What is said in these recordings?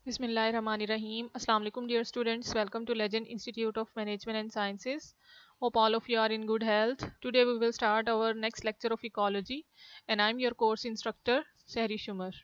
Bismillahirrahmanirrahim. Assalamu alaikum dear students. Welcome to Legend Institute of Management and Sciences. Hope all of you are in good health. Today we will start our next lecture of ecology and I'm your course instructor Sehri Shumar.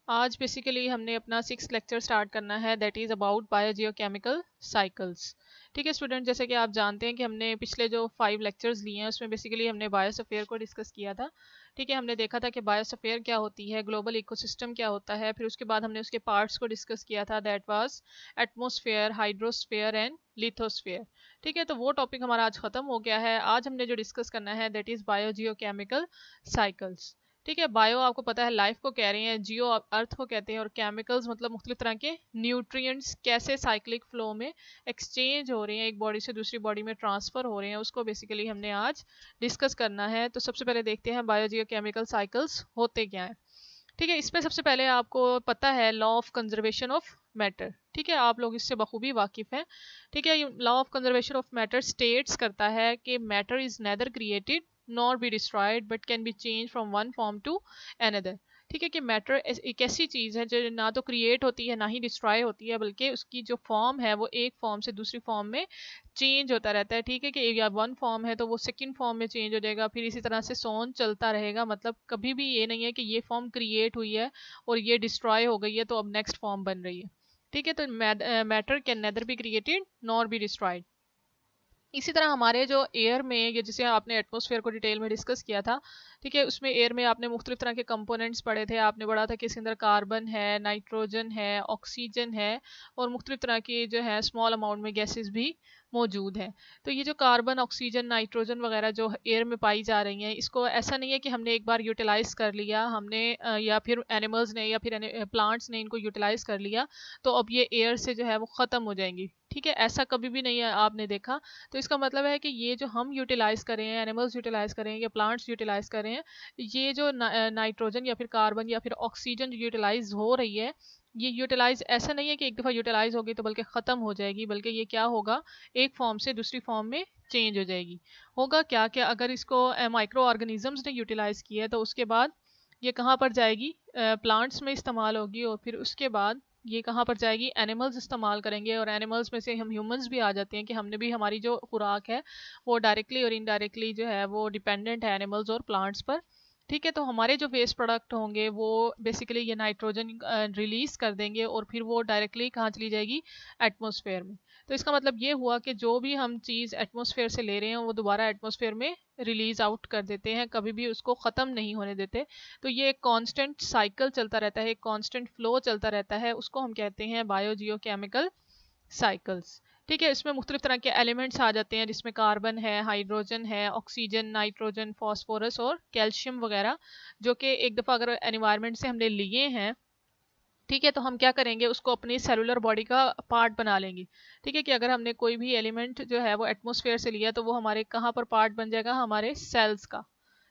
आज basically हमने अपना 6th lecture start करना है that is about biogeochemical cycles. ठीक है student, जैसे कि आप जानते हैं कि हमने पिछले जो 5 लेक्चर्स लिए हैं उसमें बेसिकली हमने बायोस्फीयर को डिस्कस किया था। ठीक है, हमने देखा था कि बायोस्फीयर क्या होती है, ग्लोबल इकोसिस्टम क्या होता है, फिर उसके बाद हमने उसके पार्ट्स को डिस्कस किया था that was atmosphere, hydrosphere and lithosphere. ठीक है, तो वो टॉपिक हमारा आज खत्म हो गया है। आज हमने जो डिस्कस करना है दैट इज़ बायोजियोकेमिकल साइकिल्स। ठीक है, बायो आपको पता है लाइफ को कह रहे हैं, जियो अर्थ को कहते हैं और केमिकल्स मतलब मुख्तलिफ तरह के न्यूट्रिएंट्स कैसे साइक्लिक फ्लो में एक्सचेंज हो रहे हैं, एक बॉडी से दूसरी बॉडी में ट्रांसफर हो रहे हैं, उसको बेसिकली हमने आज डिस्कस करना है। तो सबसे पहले देखते हैं बायोजियोकेमिकल साइकिल्स होते क्या हैं। ठीक है, इसमें सबसे पहले आपको पता है law of conservation of matter. ठीक है, आप लोग इससे बखूबी वाकिफ हैं। ठीक है, law of conservation of matter states करता है कि matter is neither created nor be destroyed but can be change from one form to another. ठीक है कि मैटर एक ऐसी चीज़ है जो ना तो क्रिएट होती है ना ही डिस्ट्रॉय होती है, बल्कि उसकी जो फॉर्म है वो एक फॉर्म से दूसरी फॉर्म में चेंज होता रहता है। ठीक है कि या वन फॉर्म है तो वो सेकंड फॉर्म में चेंज हो जाएगा, फिर इसी तरह से सोन चलता रहेगा। मतलब कभी भी ये नहीं है कि ये फॉर्म क्रिएट हुई है और ये डिस्ट्रॉय हो गई है तो अब नेक्स्ट फॉर्म बन रही है। ठीक है, तो matter can nether be created nor be destroyed. इसी तरह हमारे जो एयर में, ये जिसे आपने एटमॉस्फेयर को डिटेल में डिस्कस किया था, ठीक है, उसमें एयर में आपने मुख्तलिफ तरह के कंपोनेंट्स पढ़े थे। आपने पढ़ा था कि इसके अंदर कार्बन है, नाइट्रोजन है, ऑक्सीजन है और मुख्तलिफ तरह की जो है स्मॉल अमाउंट में गैसेस भी मौजूद हैं। तो ये जो कार्बन, ऑक्सीजन, नाइट्रोजन वगैरह जो एयर में पाई जा रही हैं, इसको ऐसा नहीं है कि हमने एक बार यूटिलाइज़ कर लिया हमने या फिर एनिमल्स ने या फिर प्लांट्स ने इनको यूटिलाइज़ कर लिया तो अब ये एयर से जो है वो ख़त्म हो जाएंगी। ठीक है, ऐसा कभी भी नहीं है आपने देखा। तो इसका मतलब है कि ये जो हम यूटिलाइज़ करें हैं, एनिमल्स यूटिलाइज़ करें या प्लांट्स यूटिलाइज़ करें हैं, ये जो नाइट्रोजन या फिर कार्बन या फिर ऑक्सीजन जो यूटिलाइज़ हो रही है, ये यूटिलाइज ऐसा नहीं है कि एक दफ़ा यूटिलाइज होगी तो बल्कि ख़त्म हो जाएगी, बल्कि ये क्या होगा, एक फॉर्म से दूसरी फॉर्म में चेंज हो जाएगी। होगा क्या क्या अगर इसको माइक्रो ऑर्गेनिजम्स ने यूटिलाइज़ किया है तो उसके बाद ये कहाँ पर जाएगी, प्लांट्स में इस्तेमाल होगी और फिर उसके बाद ये कहाँ पर जाएगी, एनिमल्स इस्तेमाल करेंगे और एनिमल्स में से हम ह्यूमंस भी आ जाते हैं कि हमने भी हमारी जो खुराक है वो डायरेक्टली और इनडायरेक्टली जो है वो डिपेंडेंट है एनिमल्स और प्लांट्स पर। ठीक है, तो हमारे जो वेस्ट प्रोडक्ट होंगे वो बेसिकली ये नाइट्रोजन रिलीज कर देंगे और फिर वो डायरेक्टली कहाँ चली जाएगी, एटमॉस्फेयर में। तो इसका मतलब ये हुआ कि जो भी हम चीज़ एटमॉस्फेयर से ले रहे हैं वो दोबारा एटमॉस्फेयर में रिलीज आउट कर देते हैं, कभी भी उसको ख़त्म नहीं होने देते। तो ये एक कांस्टेंट साइकिल चलता रहता है, एक कांस्टेंट फ्लो चलता रहता है, उसको हम कहते हैं बायोजियोकेमिकल साइकिल्स। ठीक है, इसमें मुख्तलिफ तरह के एलिमेंट्स आ जाते हैं जिसमें कार्बन है, हाइड्रोजन है, ऑक्सीजन, नाइट्रोजन, फॉस्फोरस और कैल्शियम वगैरह, जो कि एक दफ़ा अगर एनवायरनमेंट से हमने लिए हैं, ठीक है, तो हम क्या करेंगे, उसको अपनी सेलुलर बॉडी का पार्ट बना लेंगे। ठीक है कि अगर हमने कोई भी एलिमेंट जो है वो एटमॉस्फेयर से लिया तो वो हमारे कहाँ पर पार्ट बन जाएगा, हमारे सेल्स का।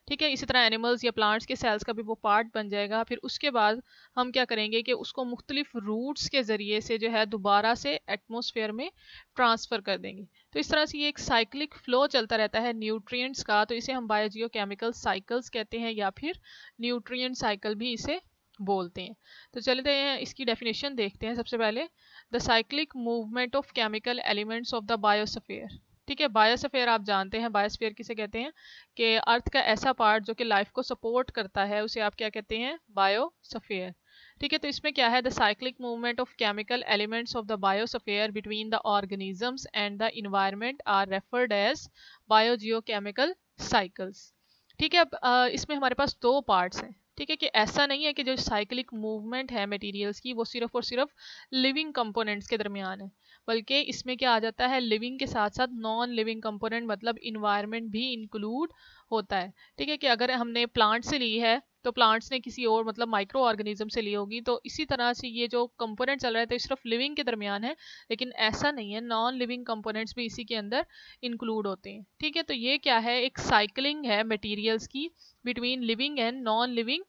ठीक है, इसी तरह एनिमल्स या प्लांट्स के सेल्स का भी वो पार्ट बन जाएगा। फिर उसके बाद हम क्या करेंगे कि उसको मुख्तलिफ रूट्स के ज़रिए से जो है दोबारा से एटमॉस्फेयर में ट्रांसफ़र कर देंगे। तो इस तरह से ये एक साइक्लिक फ़्लो चलता रहता है न्यूट्रिएंट्स का, तो इसे हम बायोजियोकेमिकल साइकिल्स कहते हैं या फिर न्यूट्रिएंट साइकिल भी इसे बोलते हैं। तो चलते हैं इसकी डेफिनेशन देखते हैं। सबसे पहले the cyclic movement of chemical elements of the biosphere. ठीक है, बायोस्फीयर आप जानते हैं, बायोस्फीयर किसे कहते हैं कि अर्थ का ऐसा पार्ट जो कि लाइफ को सपोर्ट करता है उसे आप क्या कहते हैं, बायोस्फीयर। ठीक है, तो इसमें क्या है, the cyclic movement of chemical elements of the biosphere between the organisms and the environment are referred as biogeochemical cycles. ठीक है, अब इसमें हमारे पास दो पार्ट्स हैं। ठीक है कि ऐसा नहीं है कि जो साइक्लिक मूवमेंट है मटेरियल्स की वो सिर्फ और सिर्फ लिविंग कंपोनेंट्स के दरमियान है, बल्कि इसमें क्या आ जाता है, लिविंग के साथ साथ नॉन लिविंग कंपोनेंट मतलब इन्वायरमेंट भी इंक्लूड होता है। ठीक है कि अगर हमने प्लांट से ली है तो प्लांट्स ने किसी और मतलब माइक्रो ऑर्गेनिज्म से ली होगी, तो इसी तरह से ये जो कंपोनेंट चल रहा है तो सिर्फ लिविंग के दरमियान है, लेकिन ऐसा नहीं है, नॉन लिविंग कंपोनेंट्स भी इसी के अंदर इंक्लूड होते हैं। ठीक है, तो ये क्या है, एक साइकिलिंग है मटेरियल्स की between living and non living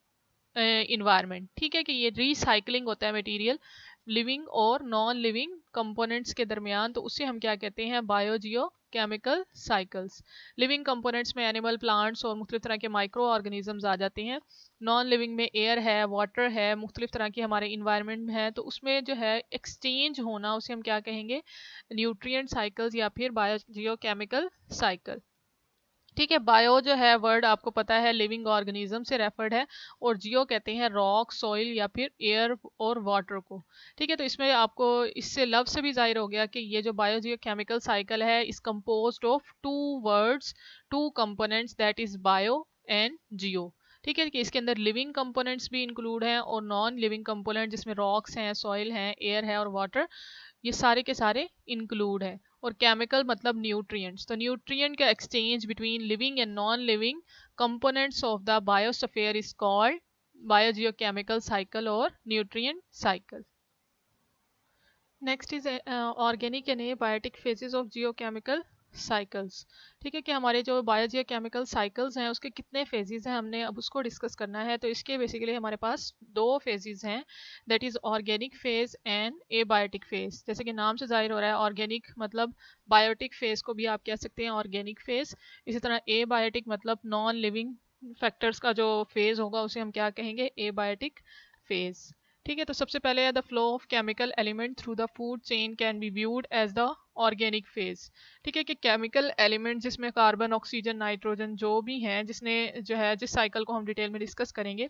environment. ठीक है कि ये रिसाइकलिंग होता है मटेरियल लिविंग और नॉन लिविंग कंपोनेंट्स के दरमियान, तो उसे हम क्या कहते हैं, बायोजियो केमिकल साइकिल्स। लिविंग कंपोनेंट्स में एनिमल, प्लांट्स और मुख्तलिफ तरह के माइक्रो ऑर्गेनिजम्स आ जाते हैं। नॉन लिविंग में एयर है, वाटर है, मुख्तलिफ तरह की हमारे इन्वायरमेंट है, तो उसमें जो है एक्सचेंज होना उसे हम क्या कहेंगे, न्यूट्रिएंट साइकिल्स या फिर बायोजियोकेमिकल साइकिल। ठीक है, बायो जो है वर्ड आपको पता है लिविंग ऑर्गेनिज्म से रेफर्ड है, और जियो कहते हैं रॉक, सॉइल या फिर एयर और वाटर को। ठीक है, तो इसमें आपको इससे लव से भी जाहिर हो गया कि ये जो बायो केमिकल साइकिल है is composed of two words, two components, that is bio and geo. ठीक है, कि इसके अंदर लिविंग कंपोनेंट्स भी इंक्लूड हैं और नॉन लिविंग कंपोनेंट जिसमें रॉक्स हैं, सॉइल हैं, एयर है और वाटर, ये सारे के सारे इंक्लूड है। और केमिकल मतलब न्यूट्रिएंट्स, तो न्यूट्रिएंट का exchange between living and non living components of the biosphere is called biogeochemical cycle और nutrient cycle. Next is organic and abiotic phases of geochemical cycles. ठीक है, कि हमारे जो बायोजियोकेमिकल साइकिल्स हैं उसके कितने फेजेस हैं, हमने अब उसको डिस्कस करना है। तो इसके बेसिकली हमारे पास दो फेजेस हैं, that is organic phase and abiotic phase. जैसे कि नाम से जाहिर हो रहा है, ऑर्गेनिक मतलब बायोटिक फेज को भी आप कह सकते हैं ऑर्गेनिक फेज। इसी तरह एबायोटिक मतलब नॉन लिविंग फैक्टर्स का जो फेज होगा उसे हम क्या कहेंगे, एबायोटिक फेज। ठीक है, तो सबसे पहले है the flow of chemical element through the food chain can be viewed as the organic phase. ठीक है, कि केमिकल एलिमेंट जिसमें कार्बन, ऑक्सीजन, नाइट्रोजन जो भी हैं, जिसने जो है जिस साइकिल को हम डिटेल में डिस्कस करेंगे,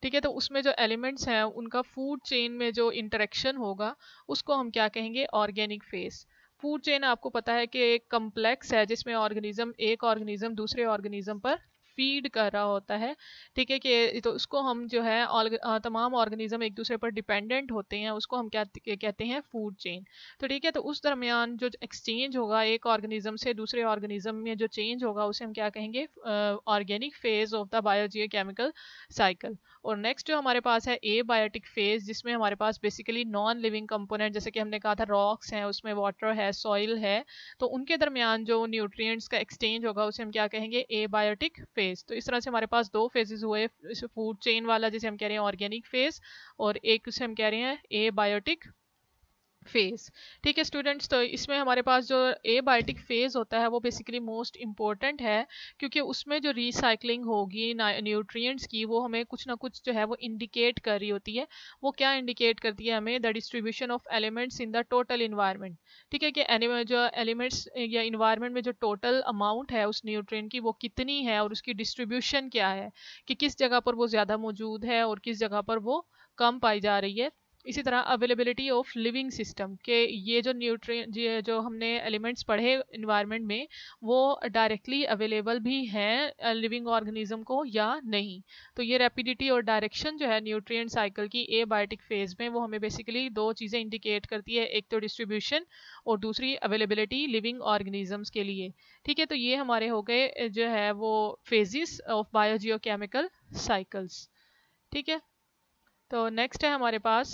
ठीक है, तो उसमें जो एलिमेंट्स हैं उनका फूड चेन में जो इंटरेक्शन होगा उसको हम क्या कहेंगे, ऑर्गेनिक फेज। फूड चेन आपको पता है कि एक कम्प्लेक्स है जिसमें एक ऑर्गेनिज्म दूसरे ऑर्गेनिज्म पर फीड कर रहा होता है। ठीक है, कि तो उसको हम जो है तमाम ऑर्गेनिज्म एक दूसरे पर डिपेंडेंट होते हैं, उसको हम क्या कहते हैं, फूड चेन। तो ठीक है, तो उस दरमियान जो एक्सचेंज होगा एक ऑर्गेनिज्म से दूसरे ऑर्गेनिज्म में जो चेंज होगा उसे हम क्या कहेंगे, organic phase of the biogeochemical cycle. और नेक्स्ट जो हमारे पास है एबायोटिक फेज, जिसमें हमारे पास बेसिकली नॉन लिविंग कंपोनेंट, जैसे कि हमने कहा था रॉक्स हैं, उसमें वाटर है, सॉइल है, तो उनके दरमियान जो न्यूट्रिएंट्स का एक्सचेंज होगा उसे हम क्या कहेंगे, एबायोटिक फेज। तो इस तरह से हमारे पास दो फेजेस हुए, फूड चेन वाला जिसे हम कह रहे हैं ऑर्गेनिक फेज, और एक उसे हम कह रहे हैं एबायोटिक फेज। ठीक है स्टूडेंट्स, तो इसमें हमारे पास जो एबायोटिक फेज होता है वो बेसिकली मोस्ट इंपॉर्टेंट है, क्योंकि उसमें जो रिसाइकलिंग होगी न्यूट्रिएंट्स की, वो हमें कुछ ना कुछ जो है वो इंडिकेट कर रही होती है। वो क्या इंडिकेट करती है हमें, the distribution of elements in the total environment. ठीक है, कि जो एलिमेंट्स या इन्वायरमेंट में जो टोटल अमाउंट है उस न्यूट्रिएंट की वो कितनी है और उसकी डिस्ट्रीब्यूशन क्या है, कि किस जगह पर वो ज़्यादा मौजूद है और किस जगह पर वो कम पाई जा रही है। इसी तरह अवेलेबिलिटी ऑफ लिविंग सिस्टम के, ये जो जो हमने एलिमेंट्स पढ़े इन्वायरमेंट में, वो डायरेक्टली अवेलेबल भी हैं लिविंग ऑर्गेनिज्म को या नहीं। तो ये रैपिडिटी और डायरेक्शन जो है न्यूट्रिएंट साइकिल की एबायोटिक फेज में, वो हमें बेसिकली दो चीज़ें इंडिकेट करती है, एक तो डिस्ट्रीब्यूशन और दूसरी अवेलेबिलिटी लिविंग ऑर्गेनिजम्स के लिए। ठीक है, तो ये हमारे हो गए जो है वो फेजिस ऑफ बायोजियोकेमिकल साइकिल्स। ठीक है, तो नेक्स्ट है हमारे पास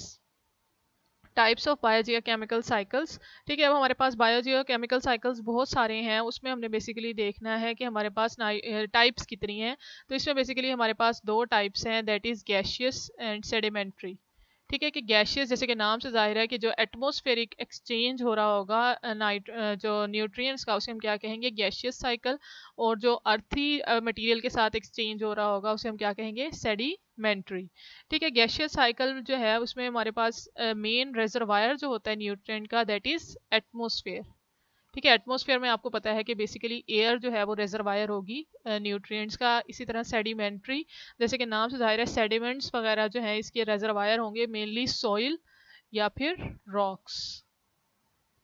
टाइप्स ऑफ बायोजियोकेमिकल साइकिल्स। ठीक है, अब हमारे पास बायोजियोकेमिकल साइकिल्स बहुत सारे हैं, उसमें हमने बेसिकली देखना है कि हमारे पास टाइप्स कितनी हैं। तो इसमें बेसिकली हमारे पास दो टाइप्स हैं, that is gaseous and sedimentary. ठीक है, कि गैशियस जैसे कि नाम से जाहिर है कि जो एटमॉस्फेरिक एक्सचेंज हो रहा होगा जो न्यूट्रिएंट्स का, उसे हम क्या कहेंगे, गैशियस साइकिल। और जो अर्थी मटेरियल के साथ एक्सचेंज हो रहा होगा उसे हम क्या कहेंगे, सेडिमेंट्री। ठीक है, गैशियस साइकिल जो है उसमें हमारे पास मेन रिजर्वायर जो होता है न्यूट्रिएंट का, दैट इज एटमॉस्फेयर। ठीक है, एटमॉस्फेयर में आपको पता है कि बेसिकली एयर जो है वो रिजर्वायर होगी न्यूट्रिएंट्स का। इसी तरह सेडिमेंट्री, जैसे कि नाम से जाहिर है सेडिमेंट्स वगैरह जो है इसके रिजर्वायर होंगे मेनली सॉइल या फिर रॉक्स।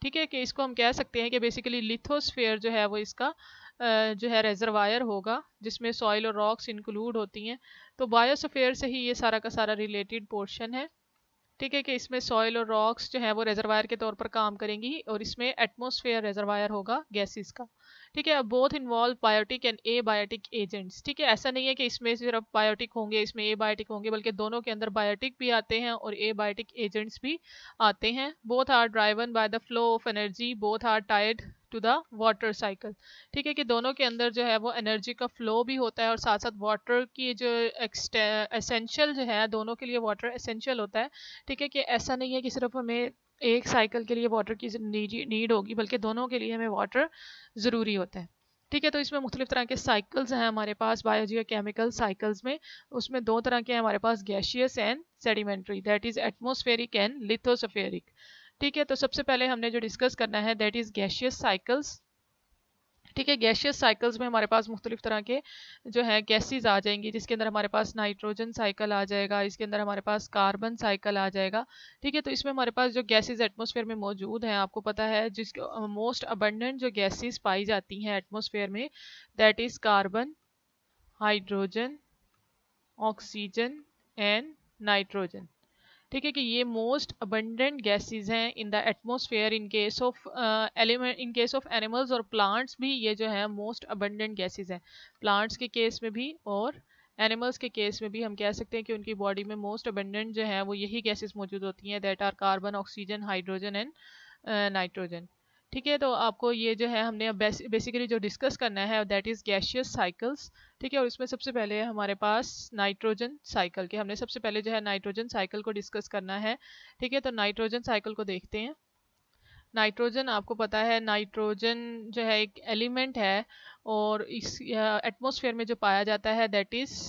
ठीक है, कि इसको हम कह सकते हैं कि बेसिकली लिथोस्फेयर जो है वो इसका जो है रिजर्वायर होगा, जिसमें सॉइल और रॉक्स इंक्लूड होती हैं। तो बायोस्फीयर से ही ये सारा का सारा रिलेटेड पोर्शन है। ठीक है, कि इसमें सॉइल और रॉक्स जो है वो रिजर्वायर के तौर पर काम करेंगी, और इसमें एटमॉस्फेयर रिजर्वायर होगा गैसेस का। ठीक है, अब both involve biotic and abiotic agents. ठीक है, ऐसा नहीं है कि इसमें सिर्फ बायोटिक होंगे इसमें एबायोटिक होंगे, बल्कि दोनों के अंदर बायोटिक भी आते हैं और एबायोटिक एजेंट्स भी आते हैं। Both are driven by the flow of energy, both are tied to the water cycle. ठीक है, कि दोनों के अंदर जो है वो एनर्जी का फ्लो भी होता है और साथ साथ वाटर की जो एसेंशियल जो है, दोनों के लिए वाटर एसेंशियल होता है। ठीक है, कि ऐसा नहीं है कि सिर्फ हमें एक साइकिल के लिए वाटर की नीड होगी, बल्कि दोनों के लिए हमें वाटर ज़रूरी होता है। ठीक है, तो इसमें मुख्तलिफ तरह के साइकिल्स हैं हमारे पास बायोजियोकेमिकल साइकिल्स में। उसमें दो तरह के हैं हमारे पास, gaseous and sedimentary, that is atmospheric and lithospheric. ठीक है, तो सबसे पहले हमने जो डिस्कस करना है दैट इज़ गैशियस साइकिल्स। ठीक है, गैशियस साइकिल्स में हमारे पास मुख्तलिफ तरह के जो है गैसेज आ जाएंगी, जिसके अंदर हमारे पास नाइट्रोजन साइकिल आ जाएगा, इसके अंदर हमारे पास कार्बन साइकिल आ जाएगा। ठीक है, तो इसमें हमारे पास जो गैसेज एटमॉस्फेयर में मौजूद हैं, आपको पता है जिसको मोस्ट अबंडेंट जो गैसेज पाई जाती हैं एटमॉस्फेयर में, that is carbon, hydrogen, oxygen and nitrogen. ठीक है, कि ये मोस्ट अबंडेंट गैसेस हैं in the atmosphere. In case of element, in case of animals और प्लांट्स भी ये जो है मोस्ट अबंडेंट गैसेस हैं, प्लांट्स के केस में भी और एनिमल्स के केस में भी हम कह सकते हैं कि उनकी बॉडी में मोस्ट अबंडेंट जो है वो यही गैसेस मौजूद होती हैं, that are carbon, oxygen, hydrogen and nitrogen. ठीक है, तो आपको ये जो है हमने अब बेसिकली जो डिस्कस करना है दैट इज़ गैशियस साइकिल्स। ठीक है, और इसमें सबसे पहले हमारे पास नाइट्रोजन साइकिल के, हमने सबसे पहले जो है नाइट्रोजन साइकिल को डिस्कस करना है। ठीक है, तो नाइट्रोजन साइकिल को देखते हैं। नाइट्रोजन, आपको पता है नाइट्रोजन जो है एक एलिमेंट है और इस एटमॉस्फेयर में जो पाया जाता है दैट इज़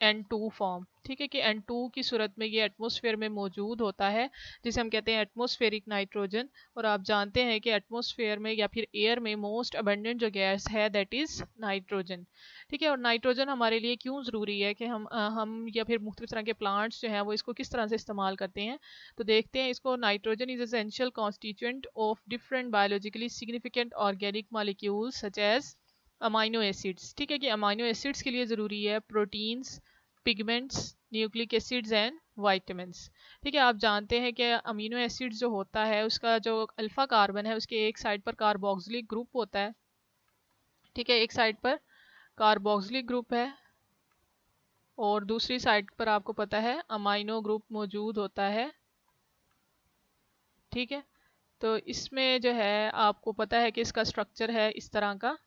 N2 फॉर्म। ठीक है, कि N2 की सूरत में ये एटमॉस्फेयर में मौजूद होता है, जिसे हम कहते हैं एटमॉस्फेरिक नाइट्रोजन। और आप जानते हैं कि एटमॉस्फेयर में या फिर एयर में मोस्ट अबंडेंट जो गैस है दैट इज़ नाइट्रोजन। ठीक है, और नाइट्रोजन हमारे लिए क्यों ज़रूरी है कि हम या फिर मुख्तलिफ तरह के प्लांट्स जो हैं वो इसको किस तरह से इस्तेमाल करते हैं, तो देखते हैं इसको। Nitrogen is essential constituent of different biologically significant organic molecules such as amino acids. ठीक है, कि अमाइनो एसिड्स के लिए ज़रूरी है proteins, pigments, nucleic acids and vitamins. ठीक है, आप जानते हैं कि अमीनो एसिड्स जो होता है उसका जो अल्फा कार्बन है उसके एक साइड पर कार्बोक्सिलिक ग्रुप होता है। ठीक है, एक साइड पर कार्बोक्सिलिक ग्रुप है और दूसरी साइड पर आपको पता है अमाइनो ग्रुप मौजूद होता है। ठीक है, तो इसमें जो है आपको पता है कि इसका स्ट्रक्चर है इस तरह का,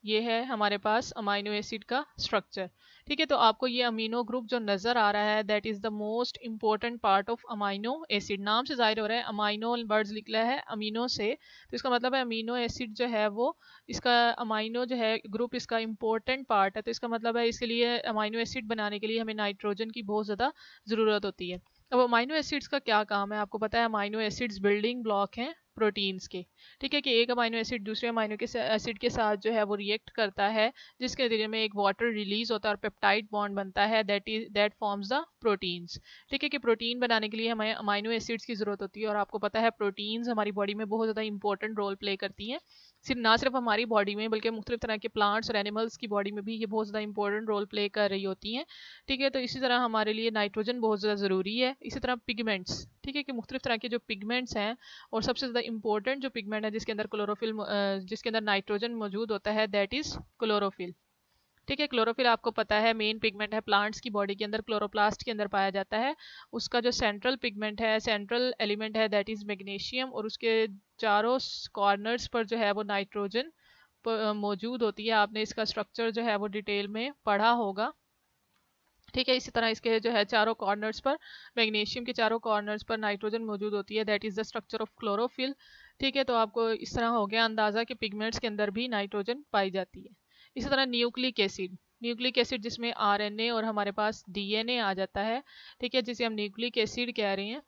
ये है हमारे पास अमीनो एसिड का स्ट्रक्चर। ठीक है, तो आपको ये अमीनो ग्रुप जो नज़र आ रहा है that is the most important part of amino acid. नाम से जाहिर हो रहा है, अमीनो वर्ड्स निकला है अमीनो से, तो इसका मतलब है अमीनो एसिड जो है वो इसका अमीनो जो है ग्रुप इसका इंपॉर्टेंट पार्ट है। तो इसका मतलब है इसके लिए अमीनो एसिड बनाने के लिए हमें नाइट्रोजन की बहुत ज़्यादा ज़रूरत होती है। अब अमीनो एसिड्स का क्या काम है, आपको पता है अमीनो एसिड्स बिल्डिंग ब्लॉक हैं प्रोटीन्स के। ठीक है, कि एक अमीनो एसिड दूसरे अमीनो के एसिड के साथ जो है वो रिएक्ट करता है, जिसके नतीजे में एक वाटर रिलीज होता है और पेप्टाइड बॉन्ड बनता है, दैट फॉर्म्स द प्रोटीन्स। ठीक है, कि प्रोटीन बनाने के लिए हमें अमीनो एसिड्स की जरूरत होती है और आपको पता है प्रोटीन्स हमारी बॉडी में बहुत ज़्यादा इंपॉर्टेंट रोल प्ले करती हैं, ना सिर्फ हमारी बॉडी में बल्कि मुख्तलिफ तरह के प्लांट्स और एनिमल्स की बॉडी में भी ये बहुत ज़्यादा इंपॉर्टेंट रोल प्ले कर रही होती हैं। ठीक है, तो इसी तरह हमारे लिए नाइट्रोजन बहुत ज़्यादा ज़रूरी है। इसी तरह पिगमेंट्स, ठीक है, कि मुख्तलिफ तरह के जो पिगमेंट्स हैं और सबसे ज़्यादा इंपॉर्टेंट जो पिगमेंट है जिसके अंदर क्लोरोफिल, जिसके अंदर नाइट्रोजन मौजूद होता है दैट इज़ क्लोरोफिल। ठीक है, क्लोरोफिल आपको पता है मेन पिगमेंट है प्लांट्स की बॉडी के अंदर, क्लोरोप्लास्ट के अंदर पाया जाता है। उसका जो सेंट्रल पिगमेंट है, सेंट्रल एलिमेंट है दैट इज़ मैग्नीशियम, और उसके चारों कॉर्नर्स पर जो है वो नाइट्रोजन मौजूद होती है। आपने इसका स्ट्रक्चर जो है वो डिटेल में पढ़ा होगा। ठीक है, इसी तरह इसके जो है चारों कॉर्नर्स पर, मैग्नीशियम के चारों कॉर्नर्स पर नाइट्रोजन मौजूद होती है, that is the structure of chlorophyll. ठीक है, तो आपको इस तरह हो गया अंदाज़ा कि पिगमेंट्स के अंदर भी नाइट्रोजन पाई जाती है। इसी तरह न्यूक्लिक एसिड, न्यूक्लिक एसिड जिसमें आरएनए और हमारे पास डीएनए आ जाता है। ठीक है, जिसे हम न्यूक्लिक एसिड कह रहे हैं।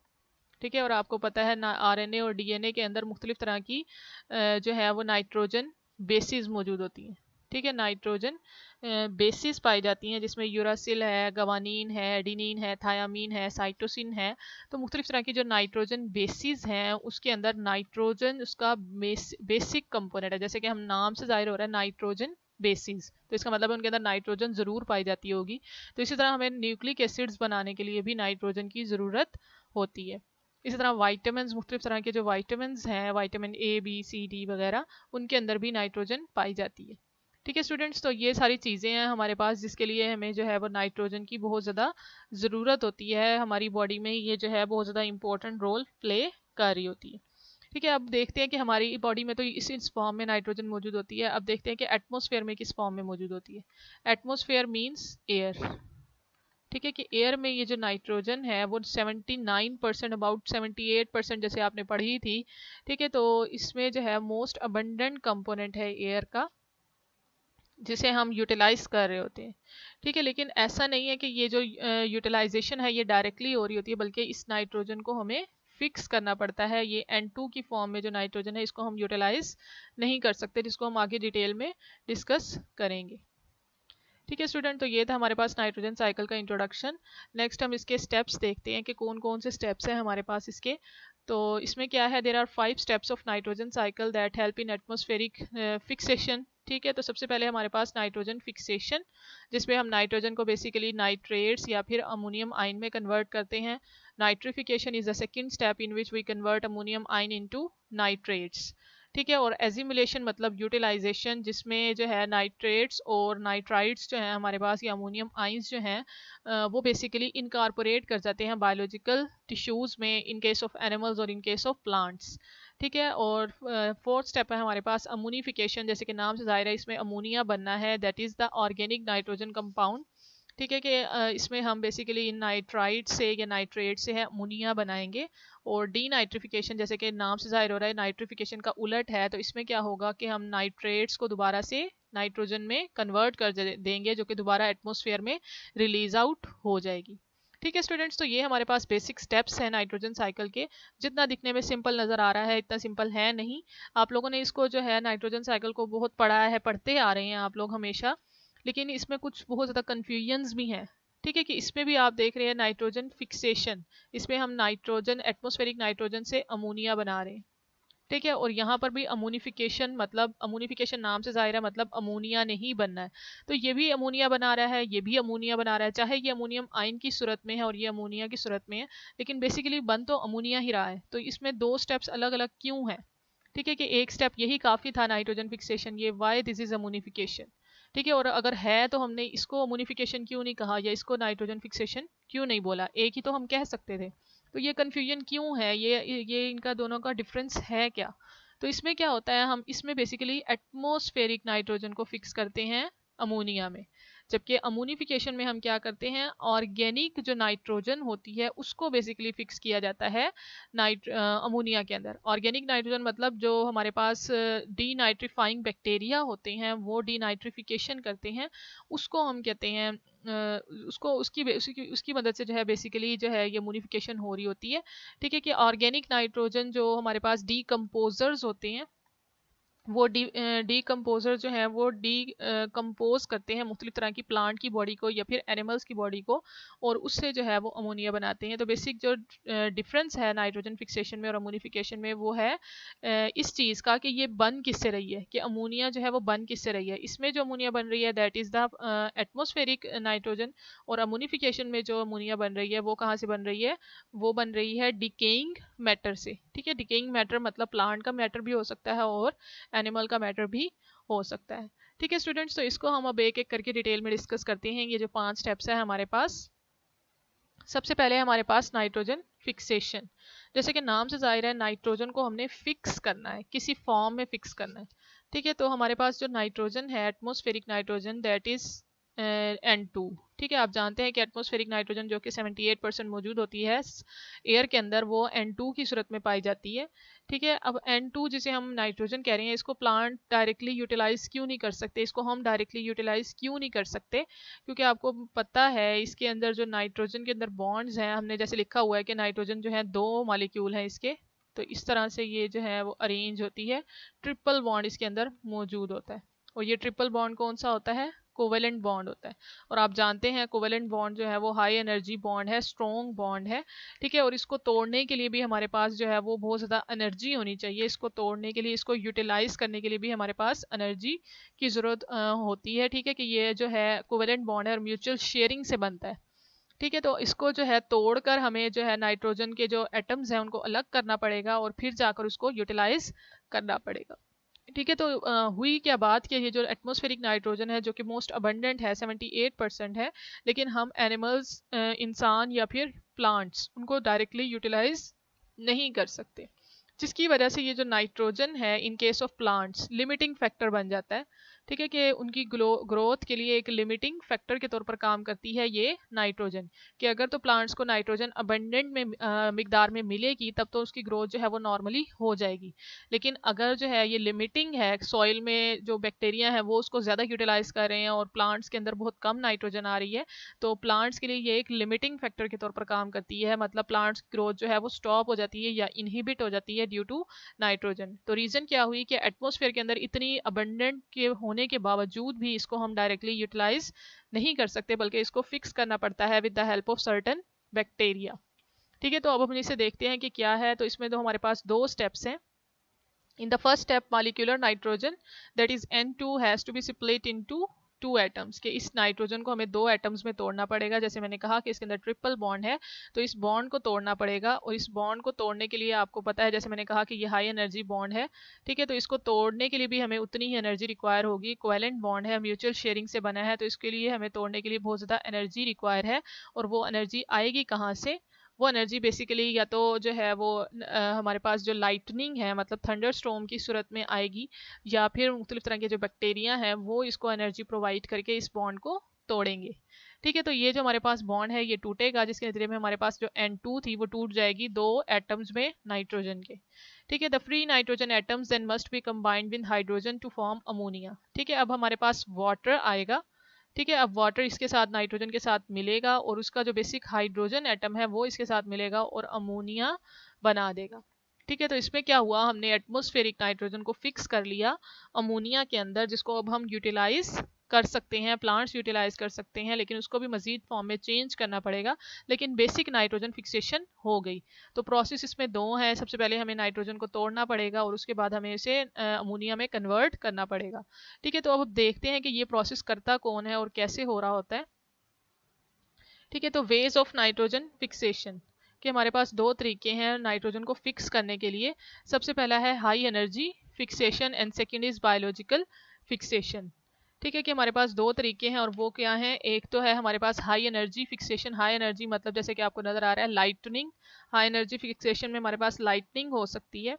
ठीक है, और आपको पता है ना आरएनए और डीएनए के अंदर मुख्तलिफ तरह की जो है वो नाइट्रोजन बेसिस मौजूद होती हैं। ठीक है, नाइट्रोजन बेसिस पाई जाती हैं जिसमें यूरासिल है, गवानीन है, एडिनिन है, थायामीन है, साइटोसिन है। तो मुख्तलिफ तरह की जो नाइट्रोजन बेसिस हैं उसके अंदर नाइट्रोजन उसका बेसिक कंपोनेंट है, जैसे कि हम नाम से जाहिर हो रहा है नाइट्रोजन बेसिस, तो इसका मतलब है उनके अंदर नाइट्रोजन ज़रूर पाई जाती होगी। तो इसी तरह हमें न्यूक्लिक एसिड्स बनाने के लिए भी नाइट्रोजन की ज़रूरत होती है। इसी तरह वाइटामिन, मुख्तलिफ तरह के जो वाइटामिन हैं, vitamin A, B, C, D वगैरह, उनके अंदर भी नाइट्रोजन पाई जाती है। ठीक है स्टूडेंट्स, तो ये सारी चीज़ें हैं हमारे पास जिसके लिए हमें जो है वो नाइट्रोजन की बहुत ज़्यादा ज़रूरत होती है। हमारी बॉडी में ये जो है बहुत ज़्यादा इंपॉर्टेंट रोल प्ले कर रही होती है। ठीक है, अब देखते हैं कि हमारी बॉडी में तो इस फॉर्म में नाइट्रोजन मौजूद होती है। अब देखते हैं कि एटमॉस्फेयर में किस फॉर्म में मौजूद होती है। Atmosphere means air. ठीक है, कि एयर में ये जो नाइट्रोजन है वो 79%, अबाउट 78% जैसे आपने पढ़ी थी। ठीक है, तो इसमें जो है मोस्ट अबंडेंट कंपोनेंट है एयर का, जिसे हम यूटिलाइज कर रहे होते हैं। ठीक है, लेकिन ऐसा नहीं है कि ये जो यूटिलाइजेशन है ये डायरेक्टली हो रही होती है, बल्कि इस नाइट्रोजन को हमें फिक्स करना पड़ता है। ये N2 की फॉर्म में जो नाइट्रोजन है इसको हम यूटिलाइज नहीं कर सकते, जिसको हम आगे डिटेल में डिस्कस करेंगे। ठीक है स्टूडेंट, तो ये था हमारे पास नाइट्रोजन साइकिल का इंट्रोडक्शन। नेक्स्ट हम इसके स्टेप्स देखते हैं कि कौन कौन से स्टेप्स हैं हमारे पास इसके। तो इसमें क्या है, there are 5 steps of nitrogen cycle that help in atmospheric fixation. ठीक है, तो सबसे पहले हमारे पास नाइट्रोजन फिक्सेशन, जिसमें हम नाइट्रोजन को बेसिकली नाइट्रेट्स या फिर अमोनियम आयन में कन्वर्ट करते हैं। Nitrification is the second step in which we convert ammonium ion into nitrates. ठीक है, और एजिमुलेशन मतलब यूटिलाइजेशन, जिसमें जो है नाइट्रेट्स और नाइट्राइट्स जो हैं हमारे पास, ये अमोनियम आइंस जो हैं वो बेसिकली इनकारपोरेट कर जाते हैं बायोलॉजिकल टिश्यूज़ में, इन केस ऑफ एनिमल्स और इन केस ऑफ प्लांट्स। ठीक है, और फोर्थ स्टेप है हमारे पास अमोनिफिकेशन, जैसे कि नाम से जाहिर है इसमें अमोनिया बनना है, that is the organic nitrogen compound. ठीक है, कि इसमें हम बेसिकली इन नाइट्राइट से या नाइट्रेट से है अमोनिया बनाएंगे। और डी नाइट्रिफिकेशन, जैसे कि नाम से जाहिर हो रहा है नाइट्रिफिकेशन का उलट है, तो इसमें क्या होगा कि हम नाइट्रेट्स को दोबारा से नाइट्रोजन में कन्वर्ट कर देंगे, जो कि दोबारा एटमॉस्फेयर में रिलीज आउट हो जाएगी। ठीक है स्टूडेंट्स, तो ये हमारे पास बेसिक स्टेप्स हैं नाइट्रोजन साइकिल के। जितना दिखने में सिंपल नज़र आ रहा है इतना सिंपल है नहीं। आप लोगों ने इसको जो है नाइट्रोजन साइकिल को बहुत पढ़ा है, पढ़ते आ रहे हैं आप लोग हमेशा, लेकिन इसमें कुछ बहुत ज़्यादा कन्फ्यूजन्स भी हैं। ठीक है, कि इसमें भी आप देख रहे हैं नाइट्रोजन फिक्सेशन, इसमें हम नाइट्रोजन एटमॉस्फेरिक नाइट्रोजन से अमोनिया बना रहे हैं। ठीक है, और यहाँ पर भी अमोनिफिकेशन, मतलब अमोनिफिकेशन नाम से जाहिर है मतलब अमोनिया नहीं बनना है, तो ये भी अमोनिया बना रहा है, ये भी अमोनिया बना रहा है, चाहे ये अमोनियम आयन की सूरत में है और ये अमोनिया की सूरत में है, लेकिन बेसिकली बन तो अमोनिया ही रहा है। तो इसमें दो स्टेप्स अलग अलग क्यों हैं? ठीक है, कि एक स्टेप यही काफ़ी था नाइट्रोजन फिक्सेशन, ये वाई दिस इज अमोनिफिकेशन। ठीक है, और अगर है तो हमने इसको अमोनिफिकेशन क्यों नहीं कहा या इसको नाइट्रोजन फिक्सेशन क्यों नहीं बोला, एक ही तो हम कह सकते थे। तो ये कन्फ्यूजन क्यों है, ये इनका दोनों का डिफरेंस है क्या? तो इसमें क्या होता है, हम इसमें बेसिकली एटमॉस्फेरिक नाइट्रोजन को फिक्स करते हैं अमोनिया में, जबकि अमोनिफिकेशन में हम क्या करते हैं, ऑर्गेनिक जो नाइट्रोजन होती है उसको बेसिकली फिक्स किया जाता है अमोनिया के अंदर। ऑर्गेनिक नाइट्रोजन मतलब जो हमारे पास डी नाइट्रीफाइंग बैक्टीरिया होते हैं वो डी नाइट्रिफिकेशन करते हैं, उसको हम कहते हैं उसको उसकी मदद से जो है बेसिकली जो है ये अमोनिफिकेशन हो रही होती है। ठीक है, कि ऑर्गेनिक नाइट्रोजन जो हमारे पास डीकम्पोजर्स होते हैं, वो डीकम्पोजर जो है वो कंपोज करते हैं मुख्तलिफ तरह की प्लांट की बॉडी को या फिर एनिमल्स की बॉडी को, और उससे जो है वो अमोनिया बनाते हैं। तो बेसिक जो डिफरेंस है नाइट्रोजन फिक्सेशन में और अमोनिफिकेशन में वो है इस चीज़ का कि ये बन किससे रही है, कि अमोनिया जो है वो बन किससे रही है। इसमें जो अमोनिया बन रही है that is the atmospheric nitrogen, और अमोनिफिकेशन में जो अमोनिया बन रही है वो कहाँ से बन रही है, वो बन रही है डिकेइंग मैटर से। ठीक है, डिकेइंग मैटर मतलब प्लांट का मैटर भी हो सकता है और एनिमल का मैटर भी हो सकता है। ठीक है स्टूडेंट्स, तो इसको हम अब एक एक करके डिटेल में डिस्कस करते हैं। ये जो 5 स्टेप्स है हमारे पास, सबसे पहले हमारे पास नाइट्रोजन फिक्सेशन। जैसे कि नाम से जाहिर है नाइट्रोजन को हमने फिक्स करना है, किसी फॉर्म में फिक्स करना है। ठीक है, तो हमारे पास जो नाइट्रोजन है atmospheric nitrogen that is N2। ठीक है, आप जानते हैं कि एटमॉस्फेरिक नाइट्रोजन जो कि 78% मौजूद होती है एयर के अंदर, वो N2 की सूरत में पाई जाती है। ठीक है, अब N2 जिसे हम नाइट्रोजन कह रहे हैं, इसको प्लांट डायरेक्टली यूटिलाइज क्यों नहीं कर सकते, इसको हम डायरेक्टली यूटिलाइज क्यों नहीं कर सकते? क्योंकि आपको पता है इसके अंदर जो नाइट्रोजन के अंदर बॉन्ड्स हैं, हमने जैसे लिखा हुआ है कि नाइट्रोजन जो है 2 मॉलिक्यूल हैं इसके, तो इस तरह से ये जो है वो अरेंज होती है, ट्रिपल बॉन्ड इसके अंदर मौजूद होता है। और ये ट्रिपल बॉन्ड कौन सा होता है, कोवेलेंट बॉन्ड होता है। और आप जानते हैं कोवेलेंट बॉन्ड जो है वो हाई एनर्जी बॉन्ड है, स्ट्रॉन्ग बॉन्ड है। ठीक है, और इसको तोड़ने के लिए भी हमारे पास जो है वो बहुत ज़्यादा एनर्जी होनी चाहिए। इसको तोड़ने के लिए, इसको यूटिलाइज करने के लिए भी हमारे पास एनर्जी की ज़रूरत होती है। ठीक है, कि ये जो है कोवेलेंट बॉन्ड है और म्यूचुअल शेयरिंग से बनता है। ठीक है, तो इसको जो है तोड़कर हमें जो है नाइट्रोजन के जो एटम्स हैं उनको अलग करना पड़ेगा और फिर जाकर उसको यूटिलाइज करना पड़ेगा। ठीक है, तो हुई क्या बात कि ये जो एटमॉस्फेरिक नाइट्रोजन है जो कि मोस्ट अबंडेंट है, 78% है, लेकिन हम एनिमल्स, इंसान या फिर प्लांट्स, उनको डायरेक्टली यूटिलाइज नहीं कर सकते, जिसकी वजह से ये जो नाइट्रोजन है in case of plants limiting factor बन जाता है। ठीक है, कि उनकी ग्रोथ के लिए एक लिमिटिंग फैक्टर के तौर पर काम करती है ये नाइट्रोजन, कि अगर तो प्लांट्स को नाइट्रोजन अबंडेंट में मिकदार में मिलेगी तब तो उसकी ग्रोथ जो है वो नॉर्मली हो जाएगी। लेकिन अगर जो है ये लिमिटिंग है, सॉइल में जो बैक्टीरिया है वो उसको ज़्यादा यूटिलाइज कर रहे हैं और प्लांट्स के अंदर बहुत कम नाइट्रोजन आ रही है, तो प्लांट्स के लिए ये एक लिमिटिंग फैक्टर के तौर पर काम करती है। मतलब प्लांट्स की ग्रोथ जो है वो स्टॉप हो जाती है या इनहिबिट हो जाती है ड्यू टू नाइट्रोजन। तो रीज़न क्या हुई कि एटमॉस्फेयर के अंदर इतनी अबंडेंट के होने के बावजूद भी इसको हम डायरेक्टली यूटिलाइज नहीं कर सकते, बल्कि इसको फिक्स करना पड़ता है with the help of certain bacteria. ठीक है, तो अब हम इसे देखते हैं कि क्या है। तो इसमें तो हमारे पास दो स्टेप्स हैं। In the first step, molecular nitrogen, that is N2, has to be split into two atoms, के इस नाइट्रोजन को हमें दो एटम्स में तोड़ना पड़ेगा। जैसे मैंने कहा कि इसके अंदर ट्रिपल बॉन्ड है, तो इस बॉन्ड को तोड़ना पड़ेगा। और इस बॉन्ड को तोड़ने के लिए आपको पता है, जैसे मैंने कहा कि ये हाई एनर्जी बॉन्ड है। ठीक है, तो इसको तोड़ने के लिए भी हमें उतनी ही एनर्जी रिक्वायर होगी। कोवेलेंट बॉन्ड है, म्यूचुअल शेयरिंग से बना है, तो इसके लिए हमें तोड़ने के लिए बहुत ज़्यादा एनर्जी रिक्वायर है। और वो एनर्जी आएगी कहाँ से? वो एनर्जी बेसिकली या तो जो है वो हमारे पास जो लाइटनिंग है, मतलब थंडर स्टॉर्म की सूरत में आएगी, या फिर मुख्तलिफ तरह के जो बैक्टीरिया हैं वो इसको एनर्जी प्रोवाइड करके इस बॉन्ड को तोड़ेंगे। ठीक है, तो ये जो हमारे पास बॉन्ड है ये टूटेगा, जिसके नतीजे में हमारे पास जो N2 थी वो टूट जाएगी दो एटम्स में नाइट्रोजन के। ठीक है, the free nitrogen atoms then must be combined with hydrogen to form ammonia. ठीक है, अब हमारे पास वाटर आएगा। ठीक है, अब वाटर इसके साथ नाइट्रोजन के साथ मिलेगा और उसका जो बेसिक हाइड्रोजन एटम है वो इसके साथ मिलेगा और अमोनिया बना देगा। ठीक है, तो इसमें क्या हुआ, हमने एटमॉस्फेरिक नाइट्रोजन को फिक्स कर लिया अमोनिया के अंदर, जिसको अब हम यूटिलाइज कर सकते हैं, प्लांट्स यूटिलाइज कर सकते हैं, लेकिन उसको भी मजीद फॉर्म में चेंज करना पड़ेगा। लेकिन बेसिक नाइट्रोजन फिक्सेशन हो गई। तो प्रोसेस इसमें दो है, सबसे पहले हमें नाइट्रोजन को तोड़ना पड़ेगा और उसके बाद हमें इसे अमोनिया में कन्वर्ट करना पड़ेगा। ठीक है, तो अब देखते हैं कि ये प्रोसेस करता कौन है और कैसे हो रहा होता है। ठीक है, तो वेज ऑफ नाइट्रोजन फिक्सेशन कि हमारे पास दो तरीके हैं नाइट्रोजन को फिक्स करने के लिए। सबसे पहला है high energy fixation and second is biological fixation. ठीक है, कि हमारे पास दो तरीके हैं और वो क्या हैं, एक तो है हमारे पास high energy fixation. High energy मतलब जैसे कि आपको नज़र आ रहा है लाइटनिंग। हाई एनर्जी फिक्सेशन में हमारे पास लाइटनिंग हो सकती है।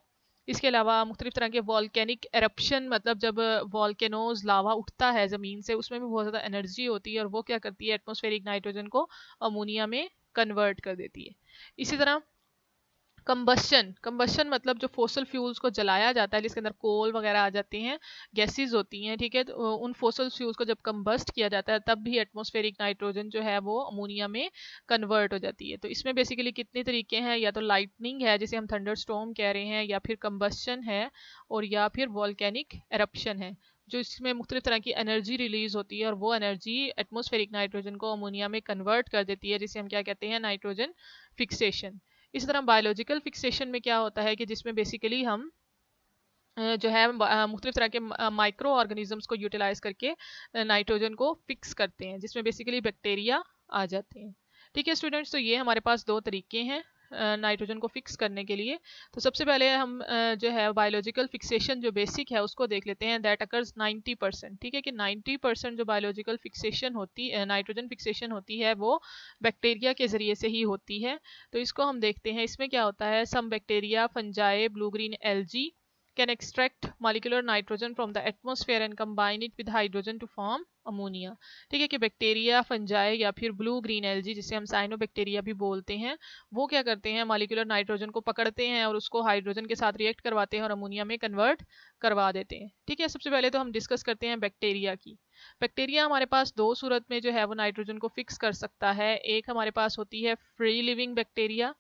इसके अलावा मुख्तलिफ तरह के वॉल्केनिक एरप्शन, मतलब जब वॉल्केनोज लावा उठता है ज़मीन से, उसमें भी बहुत ज़्यादा एनर्जी होती है और वो क्या करती है, एटमॉस्फेरिक नाइट्रोजन को अमोनिया में कन्वर्ट कर देती है। इसी तरह कंबस्शन मतलब जो फोसल फ्यूल्स को जलाया जाता है, जिसके अंदर कोल वगैरह आ जाते हैं, गैसेस होती हैं। ठीक है, तो उन फोसल फ्यूल्स को जब कंबस्ट किया जाता है तब भी एटमॉस्फेरिक नाइट्रोजन जो है वो अमोनिया में कन्वर्ट हो जाती है। तो इसमें बेसिकली कितने तरीके हैं, या तो लाइटनिंग है जिसे हम थंडर स्टॉर्म कह रहे हैं, या फिर कंबस्शन है, और या फिर वॉल्केनिक एरप्शन है, जो इसमें मुख्तलिफ तरह की एनर्जी रिलीज होती है और वो एनर्जी एटमॉस्फेरिक नाइट्रोजन को अमोनिया में कन्वर्ट कर देती है, जिसे हम क्या कहते हैं, नाइट्रोजन फिक्सेशन। इस तरह बायोलॉजिकल फिक्सेशन में क्या होता है कि जिसमें बेसिकली हम जो है मुख्तलिफ तरह के माइक्रो ऑर्गेनिजम्स को यूटिलाइज करके नाइट्रोजन को फिक्स करते हैं, जिसमें बेसिकली बैक्टीरिया आ जाते हैं। ठीक है स्टूडेंट्स, तो ये हमारे पास दो तरीके हैं नाइट्रोजन को फिक्स करने के लिए। तो सबसे पहले हम जो है बायोलॉजिकल फिक्सेशन जो बेसिक है उसको देख लेते हैं, दैट अकर्स 90%। ठीक है, कि 90% जो बायोलॉजिकल फिक्सेशन होती है, नाइट्रोजन फिक्सेशन होती है, वो बैक्टीरिया के ज़रिए से ही होती है। तो इसको हम देखते हैं, इसमें क्या होता है, some bacteria, fungi, blue green algae can extract molecular nitrogen from the atmosphere and combine it with hydrogen to form ammonia. ठीक है, कि बैक्टीरिया, फंजाई या फिर ब्लू ग्रीन एल्जी, जिसे हम साइनोबैक्टीरिया भी बोलते हैं, वो क्या करते हैं, मॉलिक्यूलर नाइट्रोजन को पकड़ते हैं और उसको हाइड्रोजन के साथ रिएक्ट करवाते हैं और अमोनिया में कन्वर्ट करवा देते हैं। ठीक है, सबसे पहले तो हम डिस्कस करते हैं बैक्टीरिया की। बैक्टीरिया हमारे पास दो सूरत में जो है वो नाइट्रोजन को फिक्स कर सकता है। एक हमारे पास होती है फ्री लिविंग बैक्टीरिया।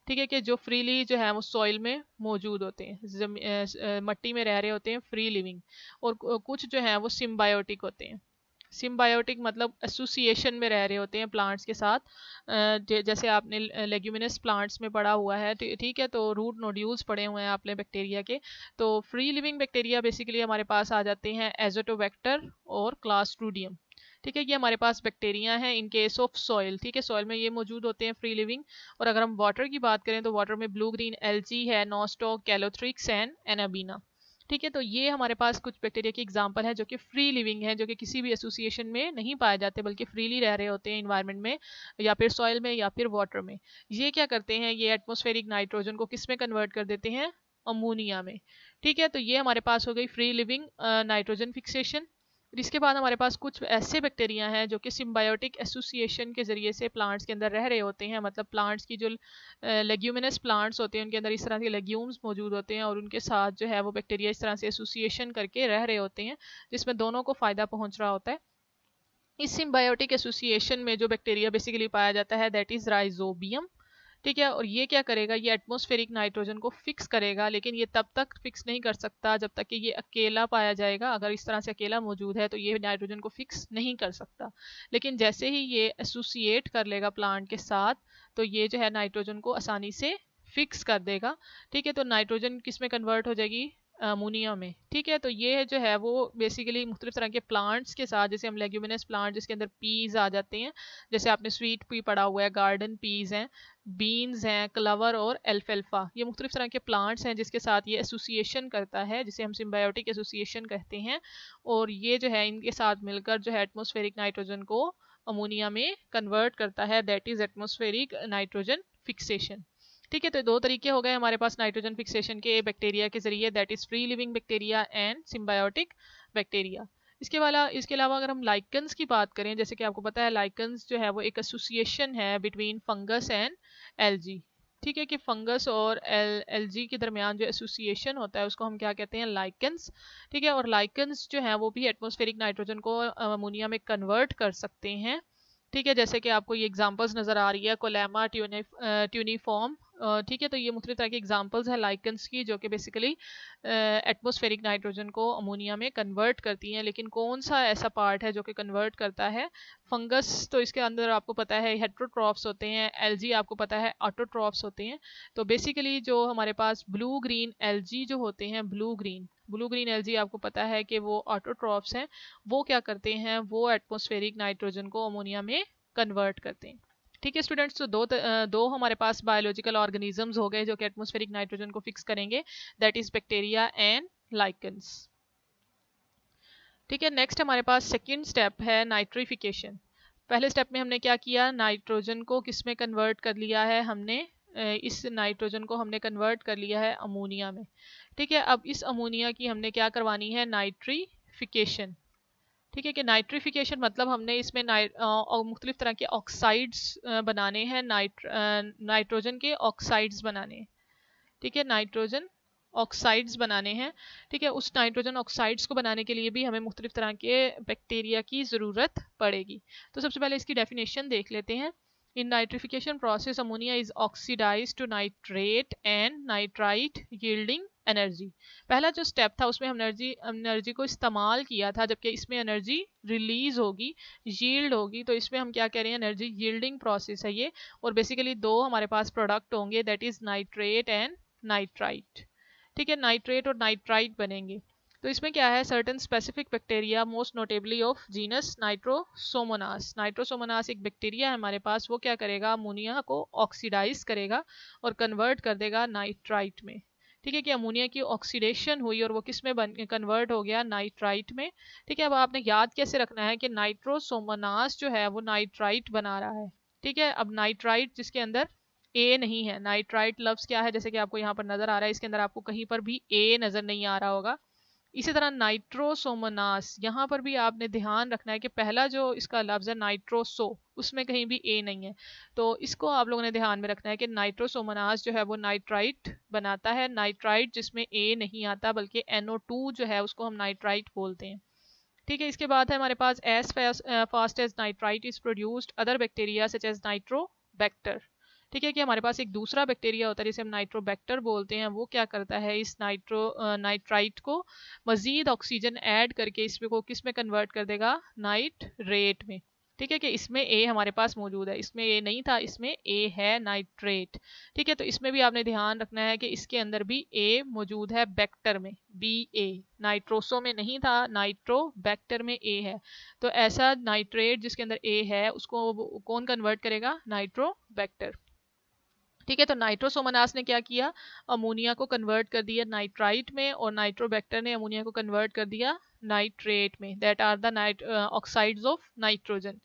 ठीक है, कि जो फ्रीली जो है वो सॉइल में मौजूद होते हैं, मट्टी में रह रहे होते हैं, फ्री लिविंग। और कुछ जो है वो सिम्बायोटिक होते हैं। सिम्बायोटिक मतलब एसोसिएशन में रह रहे होते हैं प्लांट्स के साथ, जैसे आपने लेग्यूमिनस प्लांट्स में पढ़ा हुआ है। ठीक है, तो रूट नोड्यूल्स पढ़े हुए हैं आपने बैक्टीरिया के। तो फ्री लिविंग बैक्टीरिया बेसिकली हमारे पास आ जाते हैं एजोटोबैक्टर और क्लास्ट्रीडियम। ठीक है, ये हमारे पास बैक्टीरिया हैं इन केस ऑफ सॉइल। ठीक है, सॉइल में ये मौजूद होते हैं फ्री लिविंग। और अगर हम वाटर की बात करें तो वाटर में ब्लू ग्रीन एल्जी है, नॉस्टॉक, कैलोथ्रिक्स एंड एनाबीना। ठीक है, तो ये हमारे पास कुछ बैक्टीरिया की एग्जांपल है जो कि फ्री लिविंग है, जो कि किसी भी एसोसिएशन में नहीं पाए जाते, बल्कि फ्रीली रह रहे होते हैं इन्वायरमेंट में, या फिर सॉइल में या फिर वाटर में। ये क्या करते हैं, ये एटमॉस्फेरिक नाइट्रोजन को किस में कन्वर्ट कर देते हैं, अमोनिया में। ठीक है, तो ये हमारे पास हो गई फ्री लिविंग नाइट्रोजन फिक्सेशन। इसके बाद हमारे पास कुछ ऐसे बैक्टीरिया हैं जो कि सिम्बायोटिक एसोसिएशन के ज़रिए से प्लांट्स के अंदर रह रहे होते हैं, मतलब प्लांट्स की जो लेग्यूमिनस प्लांट्स होते हैं उनके अंदर इस तरह के लेग्यूम्स मौजूद होते हैं और उनके साथ जो है वो बैक्टीरिया इस तरह से एसोसिएशन करके रह रहे होते हैं जिसमें दोनों को फ़ायदा पहुंच रहा होता है। इस सिम्बायोटिक एसोसिएशन में जो बैक्टीरिया बेसिकली पाया जाता है दैट इज़ राइजोबियम। ठीक है, और ये क्या करेगा, ये एटमॉस्फेरिक नाइट्रोजन को फिक्स करेगा, लेकिन ये तब तक फिक्स नहीं कर सकता जब तक कि ये अकेला पाया जाएगा। अगर इस तरह से अकेला मौजूद है तो ये नाइट्रोजन को फिक्स नहीं कर सकता, लेकिन जैसे ही ये एसोसिएट कर लेगा प्लांट के साथ तो ये जो है नाइट्रोजन को आसानी से फिक्स कर देगा। ठीक है, तो नाइट्रोजन किस में कन्वर्ट हो जाएगी, अमोनिया में। ठीक है, तो ये जो है वो बेसिकली मुख्तलिफ तरह के प्लांट्स के साथ, जैसे हम लेग्यूमिनस प्लांट जिसके अंदर पीज आ जाते हैं, जैसे आपने स्वीट पी पढ़ा हुआ है, गार्डन पीज हैं, बीन्स हैं, क्लवर और एल्फेल्फा, ये मुख्तलिफ तरह के प्लांट्स हैं जिसके साथ ये एसोसिएशन करता है, जिसे हम सिम्बायोटिक एसोसिएशन कहते हैं। और ये जो है इनके साथ मिलकर जो है एटमॉस्फेरिक नाइट्रोजन को अमोनिया में कन्वर्ट करता है, that is atmospheric nitrogen fixation. ठीक है, तो दो तरीके हो गए हमारे पास नाइट्रोजन फिक्सेशन के बैक्टीरिया के जरिए, that is free living bacteria and symbiotic bacteria. इसके अलावा अगर हम लाइकन्स की बात करें, जैसे कि आपको पता है लाइकन्स जो है वो एक एसोसिएशन है बिटवीन फंगस एंड एल्जी। ठीक है, कि फंगस और एल्जी के दरमियान जो एसोसिएशन होता है उसको हम क्या कहते हैं, लाइकन्स। ठीक है, और लाइकन्स जो है वो भी एटमॉस्फेरिक नाइट्रोजन को अमोनिया में कन्वर्ट कर सकते हैं। ठीक है, जैसे कि आपको ये एग्जांपल्स नज़र आ रही है, कोलेमा ट्यूनिफॉर्म। ठीक है, तो ये मुख्तलिफ तरह की एग्जांपल्स हैं लाइकन्स की जो कि बेसिकली एटमॉस्फेरिक नाइट्रोजन को अमोनिया में कन्वर्ट करती हैं। लेकिन कौन सा ऐसा पार्ट है जो कि कन्वर्ट करता है, फंगस तो इसके अंदर आपको पता है हेट्रोट्रॉफ्स होते हैं, एल्जी आपको पता है ऑटोट्रॉफ्स होते हैं। तो बेसिकली जो हमारे पास ब्लू ग्रीन एल्जी जो होते हैं, ब्लू ग्रीन एल्जी आपको पता है कि वो ऑटोट्रॉफ्स हैं। वो क्या करते हैं, वो एटमॉस्फेरिक नाइट्रोजन को अमोनिया में कन्वर्ट करते हैं। ठीक है स्टूडेंट्स, तो दो हमारे पास बायोलॉजिकल ऑर्गेनिजम्स हो गए जो कि एटमॉस्फेरिक नाइट्रोजन को फिक्स करेंगे, that is bacteria and lichens. ठीक है, नेक्स्ट हमारे पास सेकेंड स्टेप है नाइट्रिफिकेशन। पहले स्टेप में हमने क्या किया, नाइट्रोजन को किस में कन्वर्ट कर लिया है, हमने इस नाइट्रोजन को हमने कन्वर्ट कर लिया है अमोनिया में। ठीक है, अब इस अमोनिया की हमने क्या करवानी है, नाइट्रिफिकेशन। ठीक है, कि नाइट्रिफिकेशन मतलब हमने इसमें मुख्तलिफ तरह के ऑक्साइड्स बनाने हैं, नाइट्रोजन के ऑक्साइड्स बनाने हैं। ठीक है, नाइट्रोजन ऑक्साइड्स बनाने हैं। ठीक है, उस नाइट्रोजन ऑक्साइड्स को बनाने के लिए भी हमें मुख्तलिफ तरह के बैक्टीरिया की ज़रूरत पड़ेगी। तो सबसे पहले इसकी डेफिनेशन देख लेते हैं। In nitrification process ammonia is oxidise to nitrate and nitrite yielding energy. पहला जो स्टेप था उसमें हम एनर्जी को इस्तेमाल किया था, जबकि इसमें एनर्जी रिलीज होगी, यील्ड होगी। तो इसमें हम क्या कह रहे हैं, एनर्जी यील्डिंग प्रोसेस है ये। और बेसिकली दो हमारे पास प्रोडक्ट होंगे, that is nitrate and nitrite. ठीक है, नाइट्रेट और नाइट्राइट बनेंगे। तो इसमें क्या है, certain specific bacteria, most notably of genus Nitrosomonas. Nitrosomonas एक बैक्टीरिया है हमारे पास, वो क्या करेगा, अमोनिया को ऑक्सीडाइज करेगा और कन्वर्ट कर देगा नाइट्राइट में। ठीक है, कि अमोनिया की ऑक्सीडेशन हुई और वो किस में कन्वर्ट हो गया, नाइट्राइट में। ठीक है, अब आपने याद कैसे रखना है कि नाइट्रोसोमोनास जो है वो नाइट्राइट बना रहा है। ठीक है, अब नाइट्राइट जिसके अंदर ए नहीं है, नाइट्राइट लफ्ज क्या है, जैसे कि आपको यहाँ पर नजर आ रहा है, इसके अंदर आपको कहीं पर भी ए नजर नहीं आ रहा होगा। इसी तरह नाइट्रोसोमोनास, यहाँ पर भी आपने ध्यान रखना है कि पहला जो इसका लफ्ज है नाइट्रोसो, उसमें कहीं भी ए नहीं है। तो इसको आप लोगों ने ध्यान में रखना है कि नाइट्रोसोमोनास जो है वो नाइट्राइट बनाता है, नाइट्राइट जिसमें ए नहीं आता बल्कि NO2 जो है उसको हम नाइट्राइट बोलते हैं। ठीक है, इसके बाद है हमारे पास as fast as nitrite is produced other bacteria such as nitrobacter. ठीक है, कि हमारे पास एक दूसरा बैक्टीरिया होता है जिसे हम नाइट्रोबैक्टर बोलते हैं, वो क्या करता है, इस नाइट्राइट को मजीद ऑक्सीजन ऐड करके इसमें को किस में कन्वर्ट कर देगा, नाइट्रेट में। ठीक है, कि इसमें ए हमारे पास मौजूद है, इसमें ए नहीं था, इसमें ए है नाइट्रेट। ठीक है, तो इसमें भी आपने ध्यान रखना है कि इसके अंदर भी ए मौजूद है बैक्टर में, BA, नाइट्रोसो में नहीं था, नाइट्रोबैक्टर में ए है। तो ऐसा नाइट्रेट जिसके अंदर ए है उसको कौन कन्वर्ट करेगा, नाइट्रोबैक्टर। ठीक है, तो नाइट्रोसोमोनास ने क्या किया, अमोनिया को कन्वर्ट कर दिया नाइट्राइट में, और नाइट्रोबैक्टर ने अमोनिया को कन्वर्ट कर दिया नाइट्रेट में, that are the oxides of nitrogen.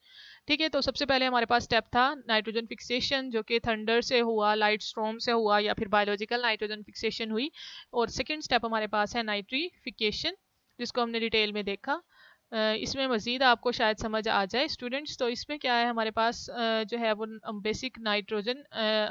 ठीक है, तो सबसे पहले हमारे पास स्टेप था नाइट्रोजन फिक्सेशन, जो कि थंडर से हुआ, लाइट स्टॉर्म से हुआ, या फिर बायोलॉजिकल नाइट्रोजन फिक्सेशन हुई। और सेकेंड स्टेप हमारे पास है नाइट्रिफिकेशन, जिसको हमने डिटेल में देखा। इसमें मज़ीद आपको शायद समझ आ जाए स्टूडेंट्स। तो इसमें क्या है, हमारे पास जो है वो बेसिक नाइट्रोजन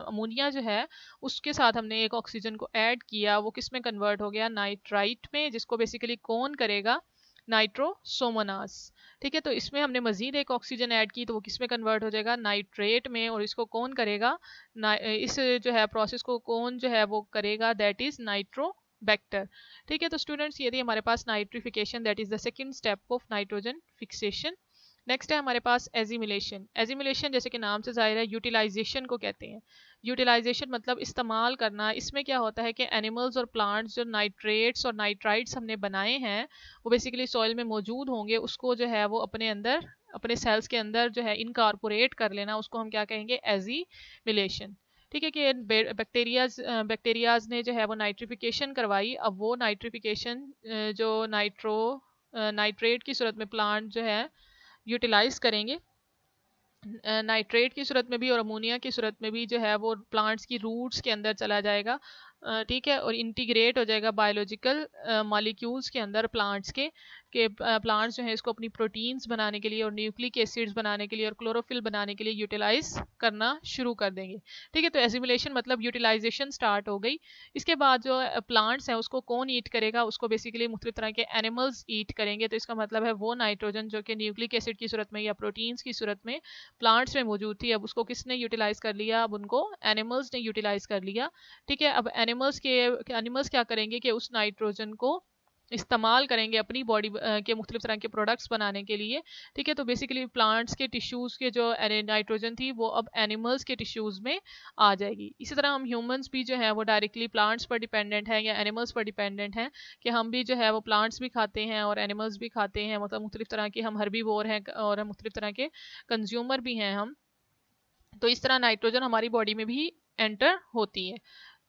अमोनिया जो है उसके साथ हमने एक ऑक्सीजन को ऐड किया, वो किस में कन्वर्ट हो गया, नाइट्राइट में, जिसको बेसिकली कौन करेगा, नाइट्रोसोमोनास। ठीक है, तो इसमें हमने मजीद एक ऑक्सीजन ऐड की तो वो किस में कन्वर्ट हो जाएगा, नाइट्रेट में, और इसको कौन करेगा, इस जो है प्रोसेस को कौन जो है वो करेगा, दैट इज नाइट्रोबैक्टर। ठीक है, तो स्टूडेंट्स ये थी हमारे पास nitrification, that is the second step of nitrogen fixation. Next है हमारे पास एजिमिलेशन। एजिमिलेशन जैसे कि नाम से जाहिर है यूटिलाइजेशन को कहते हैं। यूटिलाइजेशन मतलब इस्तेमाल करना। इसमें क्या होता है कि एनिमल्स और प्लांट्स जो नाइट्रेट्स और नाइट्राइट्स हमने बनाए हैं वो बेसिकली सॉइल में मौजूद होंगे, उसको जो है वो अपने अंदर, अपने सेल्स के अंदर जो है इनकॉर्पोरेट कर लेना, उसको हम क्या कहेंगे, एजिमिलेशन। ठीक है, कि बैक्टीरियाज ने जो है वो नाइट्रिफिकेशन करवाई। अब वो नाइट्रिफिकेशन जो नाइट्रेट की सूरत में प्लांट जो है यूटिलाइज करेंगे, नाइट्रेट की सूरत में भी और अमोनिया की सूरत में भी जो है वो प्लांट्स की रूट्स के अंदर चला जाएगा। ठीक है, और इंटीग्रेट हो जाएगा बायोलॉजिकल मॉलिक्यूल्स के अंदर प्लांट्स के प्लांट्स जो है इसको अपनी प्रोटीन्स बनाने के लिए और न्यूक्लिक एसिड्स बनाने के लिए और क्लोरोफिल बनाने के लिए यूटिलाइज करना शुरू कर देंगे। ठीक है, तो एसिमिलेशन मतलब यूटिलाइजेशन स्टार्ट हो गई। इसके बाद जो प्लांट्स हैं उसको कौन ईट करेगा, उसको बेसिकली मुख्तलिफ तरह के एनिमल्स ईट करेंगे। तो इसका मतलब है वो नाइट्रोजन जो कि न्यूक्लिक एसिड की सूरत में या प्रोटीन्स की सूरत में प्लांट्स में मौजूद थी, अब उसको किसने यूटिलाइज कर लिया, अब उनको एनिमल्स ने यूटिलाइज कर लिया। ठीक है, अब एनिमल्स क्या करेंगे कि उस नाइट्रोजन को इस्तेमाल करेंगे अपनी बॉडी के मुख्तलिफ तरह के प्रोडक्ट्स बनाने के लिए। ठीक है, तो बेसिकली प्लांट्स के टिश्यूज़ के जो नाइट्रोजन थी वो अब एनिमल्स के टिश्यूज़ में आ जाएगी। इसी तरह हम ह्यूमंस भी जो है वो डायरेक्टली प्लांट्स पर डिपेंडेंट हैं या एनिमल्स पर डिपेंडेंट हैं, कि हम भी जो है वो प्लांट्स भी खाते हैं और एनिमल्स भी खाते हैं, मतलब मुख्तलिफ तरह के हम हर्बीवोर हैं और मुख्तलिफ तरह के कंज्यूमर भी हैं हम। तो इस तरह नाइट्रोजन हमारी बॉडी में भी एंटर होती है।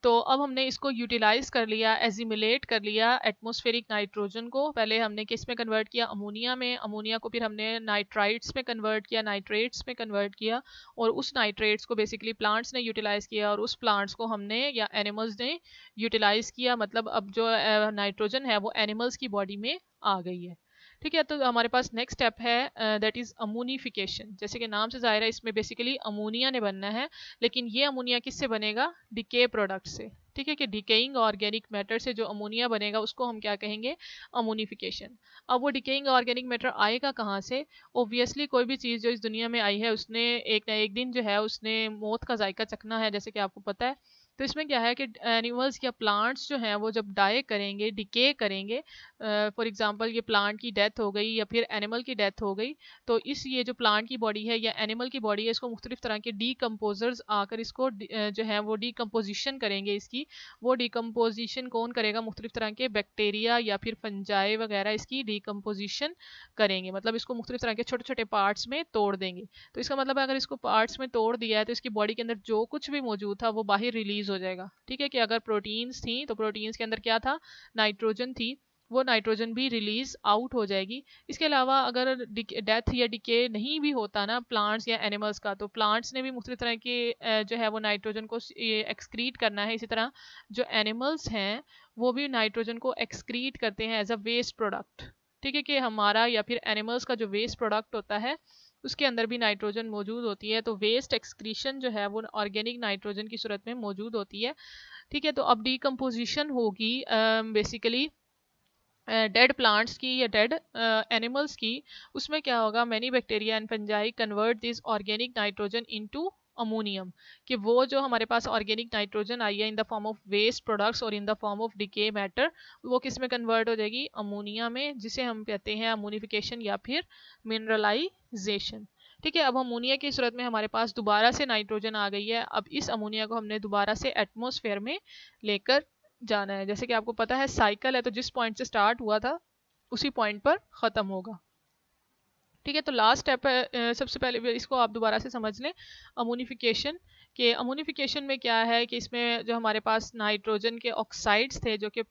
तो अब हमने इसको यूटिलाइज कर लिया, एजिमिलेट कर लिया एटमॉस्फेरिक नाइट्रोजन को। पहले हमने किस में कन्वर्ट किया, अमोनिया में, अमोनिया को फिर हमने नाइट्राइट्स में कन्वर्ट किया, नाइट्रेट्स में कन्वर्ट किया, और उस नाइट्रेट्स को बेसिकली प्लांट्स ने यूटिलाइज किया और उस प्लांट्स को हमने या एनिमल्स ने यूटिलाइज किया। मतलब अब जो नाइट्रोजन है वो एनिमल्स की बॉडी में आ गई है। ठीक है, तो हमारे पास नेक्स्ट स्टेप है दैट इज़ अमोनिफिकेशन। जैसे कि नाम से जाहिर है इसमें बेसिकली अमोनिया ने बनना है, लेकिन ये अमोनिया किससे बनेगा, डिके प्रोडक्ट से। ठीक है, कि डिकेइंग ऑर्गेनिक मैटर से जो अमोनिया बनेगा उसको हम क्या कहेंगे, अमोनिफिकेशन। अब वो डिकेइंग ऑर्गेनिक मैटर आएगा कहाँ से, ओब्वियसली कोई भी चीज़ जो इस दुनिया में आई है उसने एक ना एक दिन जो है उसने मौत का जायका चखना है, जैसे कि आपको पता है। तो इसमें क्या है कि एनिमल्स या प्लांट्स जो हैं वो जब डाई करेंगे, डिके करेंगे, फॉर एग्जांपल ये प्लांट की डेथ हो गई या फिर एनिमल की डेथ हो गई, तो ये जो प्लांट की बॉडी है या एनिमल की बॉडी है इसको मुख्तलिफ तरह के डीकम्पोजर्स आकर इसको जो है वो डीकम्पोजिशन करेंगे। इसकी वो डीकम्पोजिशन कौन करेगा, मुख्तलिफ तरह के बैक्टीरिया या फिर फंजाई वगैरह इसकी डीकम्पोजिशन करेंगे, मतलब इसको मुख्तलिफ तरह के छोटे छोटे पार्ट्स में तोड़ देंगे। तो इसका मतलब है अगर इसको पार्ट्स में तोड़ दिया है तो इसकी बॉडी के अंदर जो कुछ भी मौजूद था वो बाहर रिलीज हो जाएगा। ठीक है, कि अगर प्रोटीन्स थी तो प्रोटीन्स के अंदर क्या था, नाइट्रोजन थी, वो नाइट्रोजन भी रिलीज आउट हो जाएगी। इसके अलावा अगर डेथ या डिके नहीं भी होता ना प्लांट्स या एनिमल्स का, तो प्लांट्स ने भी मुख्तलिफ तरह के जो है वो नाइट्रोजन को एक्सक्रीट करना है। इसी तरह जो एनिमल्स हैं वो भी नाइट्रोजन को एक्सक्रीट करते हैं एज अ वेस्ट प्रोडक्ट। ठीक है, कि हमारा या फिर एनिमल्स का जो वेस्ट प्रोडक्ट होता है उसके अंदर भी नाइट्रोजन मौजूद होती है। तो वेस्ट एक्सक्रीशन जो है वो ऑर्गेनिक नाइट्रोजन की सूरत में मौजूद होती है। ठीक है, तो अब डीकम्पोजिशन होगी बेसिकली डेड प्लांट्स की या डेड एनिमल्स की। उसमें क्या होगा, many bacteria and fungi convert this organic nitrogen into ammonium, कि वो जो हमारे पास ऑर्गेनिक नाइट्रोजन आई है in the form of waste products और in the form of decay matter, वो किस में कन्वर्ट हो जाएगी, अमोनिया में, जिसे हम कहते हैं अमोनिफिकेशन या फिर मिनरलाइजेशन। ठीक है, अब अमोनिया की सूरत में हमारे पास दोबारा से नाइट्रोजन आ गई है। अब इस अमोनिया को हमने दोबारा से एटमॉस्फेयर में लेकर जाना है। जैसे कि आपको पता है साइकिल है, तो जिस पॉइंट से स्टार्ट हुआ था उसी पॉइंट पर ख़त्म होगा। ठीक है, तो लास्ट स्टेप है, सबसे पहले इसको आप दोबारा से समझ लें, अमोनिफिकेशन। के अमोनिफिकेशन में क्या है कि इसमें जो हमारे पास नाइट्रोजन के ऑक्साइड्स थे जो कि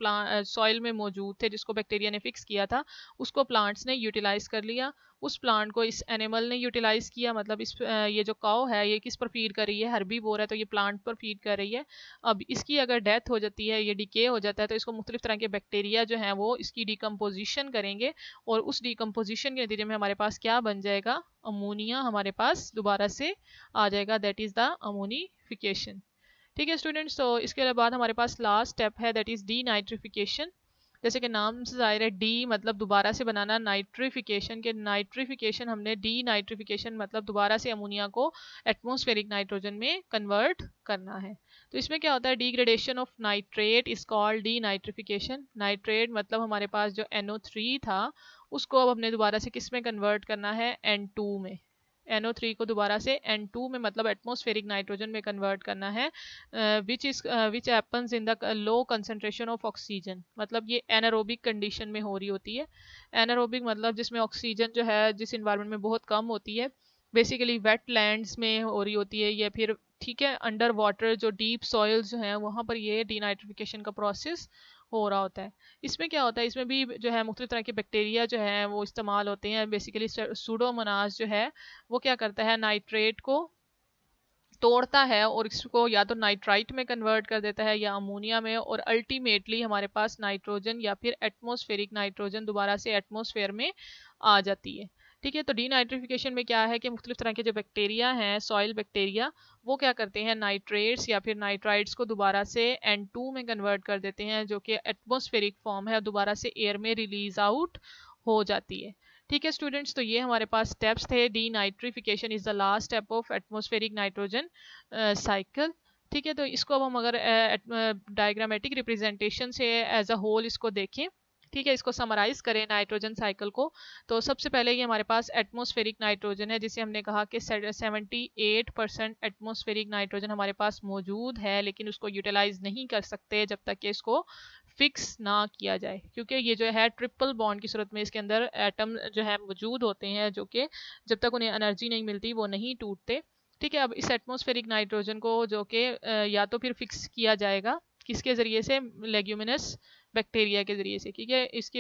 सॉइल में मौजूद थे, जिसको बैक्टीरिया ने फिक्स किया था, उसको प्लांट्स ने यूटिलाइज कर लिया। उस प्लांट को इस एनिमल ने यूटिलाइज किया, मतलब इस ये जो काउ है ये किस पर फीड कर रही है, हर्बीवोर है तो ये प्लांट पर फीड कर रही है। अब इसकी अगर डेथ हो जाती है, ये डिके हो जाता है, तो इसको मुख्तलिफ तरह के बैक्टीरिया जो हैं वो इसकी डिकम्पोजिशन करेंगे और उस डिकम्पोजिशन के नतीजे में हमारे पास क्या बन जाएगा, अमोनिया हमारे पास दोबारा से आ जाएगा, दैट इज द अमोनिफिकेशन। ठीक है स्टूडेंट्स, तो इसके बाद हमारे पास लास्ट स्टेप है दैट इज डी नाइट्रिफिकेशन। जैसे कि नाम से जाहिर है डी मतलब दोबारा से बनाना, नाइट्रिफिकेशन के नाइट्रिफिकेशन हमने डी नाइट्रिफिकेशन मतलब दोबारा से अमोनिया को एटमॉस्फेरिक नाइट्रोजन में कन्वर्ट करना है। तो इसमें क्या होता है, degradation of nitrate is called D nitrification. Nitrate मतलब हमारे पास जो NO3 था उसको अब हमने दोबारा से किस में कन्वर्ट करना है, N2 में। NO3 को दोबारा से N2 में मतलब एटमॉस्फेरिक नाइट्रोजन में कन्वर्ट करना है, which happens in the low concentration of oxygen. मतलब ये एनारोबिक कंडीशन में हो रही होती है। एनारोबिक मतलब जिसमें ऑक्सीजन जो है जिस इन्वायरमेंट में बहुत कम होती है, बेसिकली वेट लैंड्स में हो रही होती है, या फिर ठीक है अंडर वाटर जो डीप सॉइल्स जो हैं वहाँ पर ये डीनाइट्रिफिकेशन का प्रोसेस हो रहा होता है। इसमें क्या होता है, इसमें भी जो है मुख्तलिफ तरह के बैक्टीरिया जो है वो इस्तेमाल होते हैं। बेसिकली सूडोमोनास जो है वो क्या करता है, नाइट्रेट को तोड़ता है और इसको या तो नाइट्राइट में कन्वर्ट कर देता है या अमोनिया में, और अल्टीमेटली हमारे पास नाइट्रोजन या फिर एटमॉस्फेरिक नाइट्रोजन दोबारा से एटमॉस्फेयर में आ जाती है। ठीक है, तो डीनाइट्रिफिकेशन में क्या है कि मुख्तलिफ तरह के जो बैक्टीरिया हैं, सॉइल बैक्टीरिया, वो क्या करते हैं, नाइट्रेट्स या फिर नाइट्राइट्स को दोबारा से N2 में कन्वर्ट कर देते हैं, जो कि एटमॉस्फेरिक फॉर्म है, दोबारा से एयर में रिलीज आउट हो जाती है। ठीक है स्टूडेंट्स, तो ये हमारे पास स्टेप्स थे। D nitrification is the last step of atmospheric nitrogen cycle. ठीक है, तो इसको अब हम अगर डायग्रामेटिक रिप्रेजेंटेशन से एज अ होल इसको देखें, ठीक है, इसको समराइज करें नाइट्रोजन साइकिल को, तो सबसे पहले ये हमारे पास एटमॉस्फेरिक नाइट्रोजन है, जिसे हमने कहा कि 78% एटमॉस्फेरिक नाइट्रोजन हमारे पास मौजूद है, लेकिन उसको यूटिलाइज नहीं कर सकते जब तक कि इसको फिक्स ना किया जाए, क्योंकि ये जो है ट्रिपल बॉन्ड की सूरत में इसके अंदर एटम जो है मौजूद होते हैं, जो कि जब तक उन्हें एनर्जी नहीं मिलती वो नहीं टूटते। ठीक है, अब इस एटमॉस्फेरिक नाइट्रोजन को जो कि या तो फिर फिक्स किया जाएगा किसके ज़रिए से, लेग्यूमिनस बैक्टीरिया के ज़रिए से। ठीक है, इसके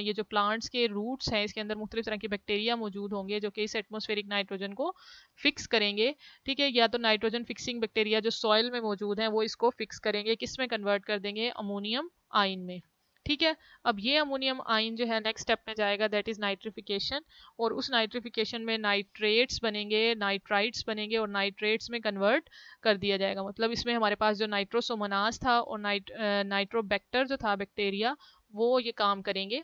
ये जो प्लांट्स के रूट्स हैं इसके अंदर मुख्तलिफ तरह के बैक्टीरिया मौजूद होंगे जो कि इस एटमॉस्फेरिक नाइट्रोजन को फिक्स करेंगे। ठीक है, या तो नाइट्रोजन फिक्सिंग बैक्टीरिया जो सॉइल में मौजूद हैं वो इसको फिक्स करेंगे, किस में कन्वर्ट कर देंगे, अमोनियम आयन में। ठीक है, अब ये अमोनियम आयन जो है नेक्स्ट स्टेप में जाएगा, दैट इज नाइट्रिफिकेशन, और उस नाइट्रिफिकेशन में नाइट्रेट्स बनेंगे, नाइट्राइट्स बनेंगे और नाइट्रेट्स में कन्वर्ट कर दिया जाएगा। मतलब इसमें हमारे पास जो नाइट्रोसोमोनास था और नाइट्रोबैक्टर जो था बैक्टीरिया, वो ये काम करेंगे।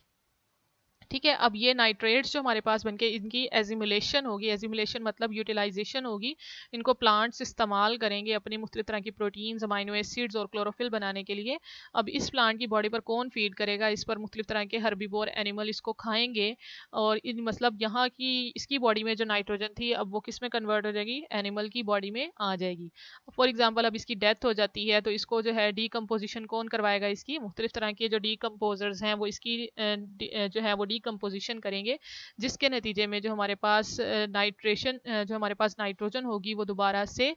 ठीक है, अब ये नाइट्रेट्स जो हमारे पास बनके इनकी एजिमुलेशन होगी, एजिमुलेशन मतलब यूटिलाइजेशन होगी, इनको प्लांट्स इस्तेमाल करेंगे अपनी मुख्तलिफ तरह की प्रोटीन्स, अमाइनो एसिड्स और क्लोरोफिल बनाने के लिए। अब इस प्लांट की बॉडी पर कौन फीड करेगा, इस पर मुख्तलिफ तरह के हर्बीवोर एनिमल इसको खाएंगे, और इन मतलब यहाँ की इसकी बॉडी में जो नाइट्रोजन थी अब वो किस में कन्वर्ट हो जाएगी, एनिमल की बॉडी में आ जाएगी। फॉर एग्जाम्पल अब इसकी डेथ हो जाती है तो इसको जो है डीकम्पोजिशन कौन करवाएगा, इसकी मुख्तलिफ तरह के जो डीकम्पोजर्स हैं वो इसकी जो है वो डीकम्पोजिशन करेंगे, जिसके नतीजे में जो हमारे पास जो हमारे पास नाइट्रोजन होगी वो दोबारा से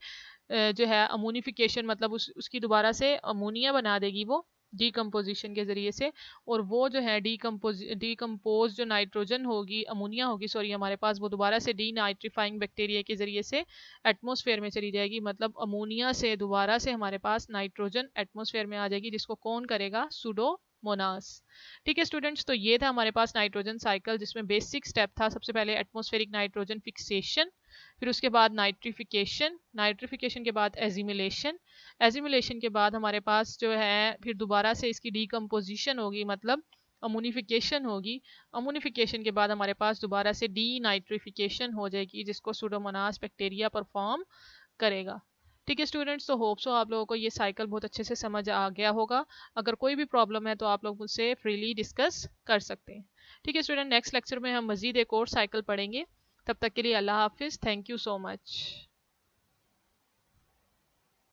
जो है अमोनिफिकेशन मतलब उसकी दोबारा से अमोनिया बना देगी वो डीकम्पोजिशन के ज़रिए से, और वो जो है डीकम्पोज जो नाइट्रोजन होगी, अमोनिया होगी सॉरी, हमारे पास वो दोबारा से डी नाइट्रीफाइंग बैक्टीरिया के ज़रिए से एटमॉस्फेयर में चली जाएगी। मतलब अमोनिया से दोबारा से हमारे पास नाइट्रोजन एटमॉस्फेयर में आ जाएगी, जिसको कौन करेगा, सूडोमोनास। ठीक है स्टूडेंट्स, तो ये था हमारे पास नाइट्रोजन साइकिल, जिसमें बेसिक स्टेप था सबसे पहले एटमॉस्फेरिक नाइट्रोजन फिक्सेशन, फिर उसके बाद नाइट्रिफिकेशन, नाइट्रिफिकेशन के बाद एजिमुलेशन, एजिमुलेशन के बाद हमारे पास जो है फिर दोबारा से इसकी डीकम्पोजिशन होगी मतलब अमोनिफिकेशन होगी, अमोनिफिकेशन के बाद हमारे पास दोबारा से डी नाइट्रिफिकेशन हो जाएगी, जिसको सूडोमोनास बैक्टीरिया परफॉर्म करेगा। ठीक है स्टूडेंट्स, तो होप सो आप लोगों को ये साइकिल बहुत अच्छे से समझ आ गया होगा। अगर कोई भी प्रॉब्लम है तो आप लोग मुझसे फ्रीली डिस्कस कर सकते हैं। ठीक है स्टूडेंट, नेक्स्ट लेक्चर में हम मजीद एक और साइकिल पढ़ेंगे। तब तक के लिए अल्लाह हाफिज़, थैंक यू सो मच।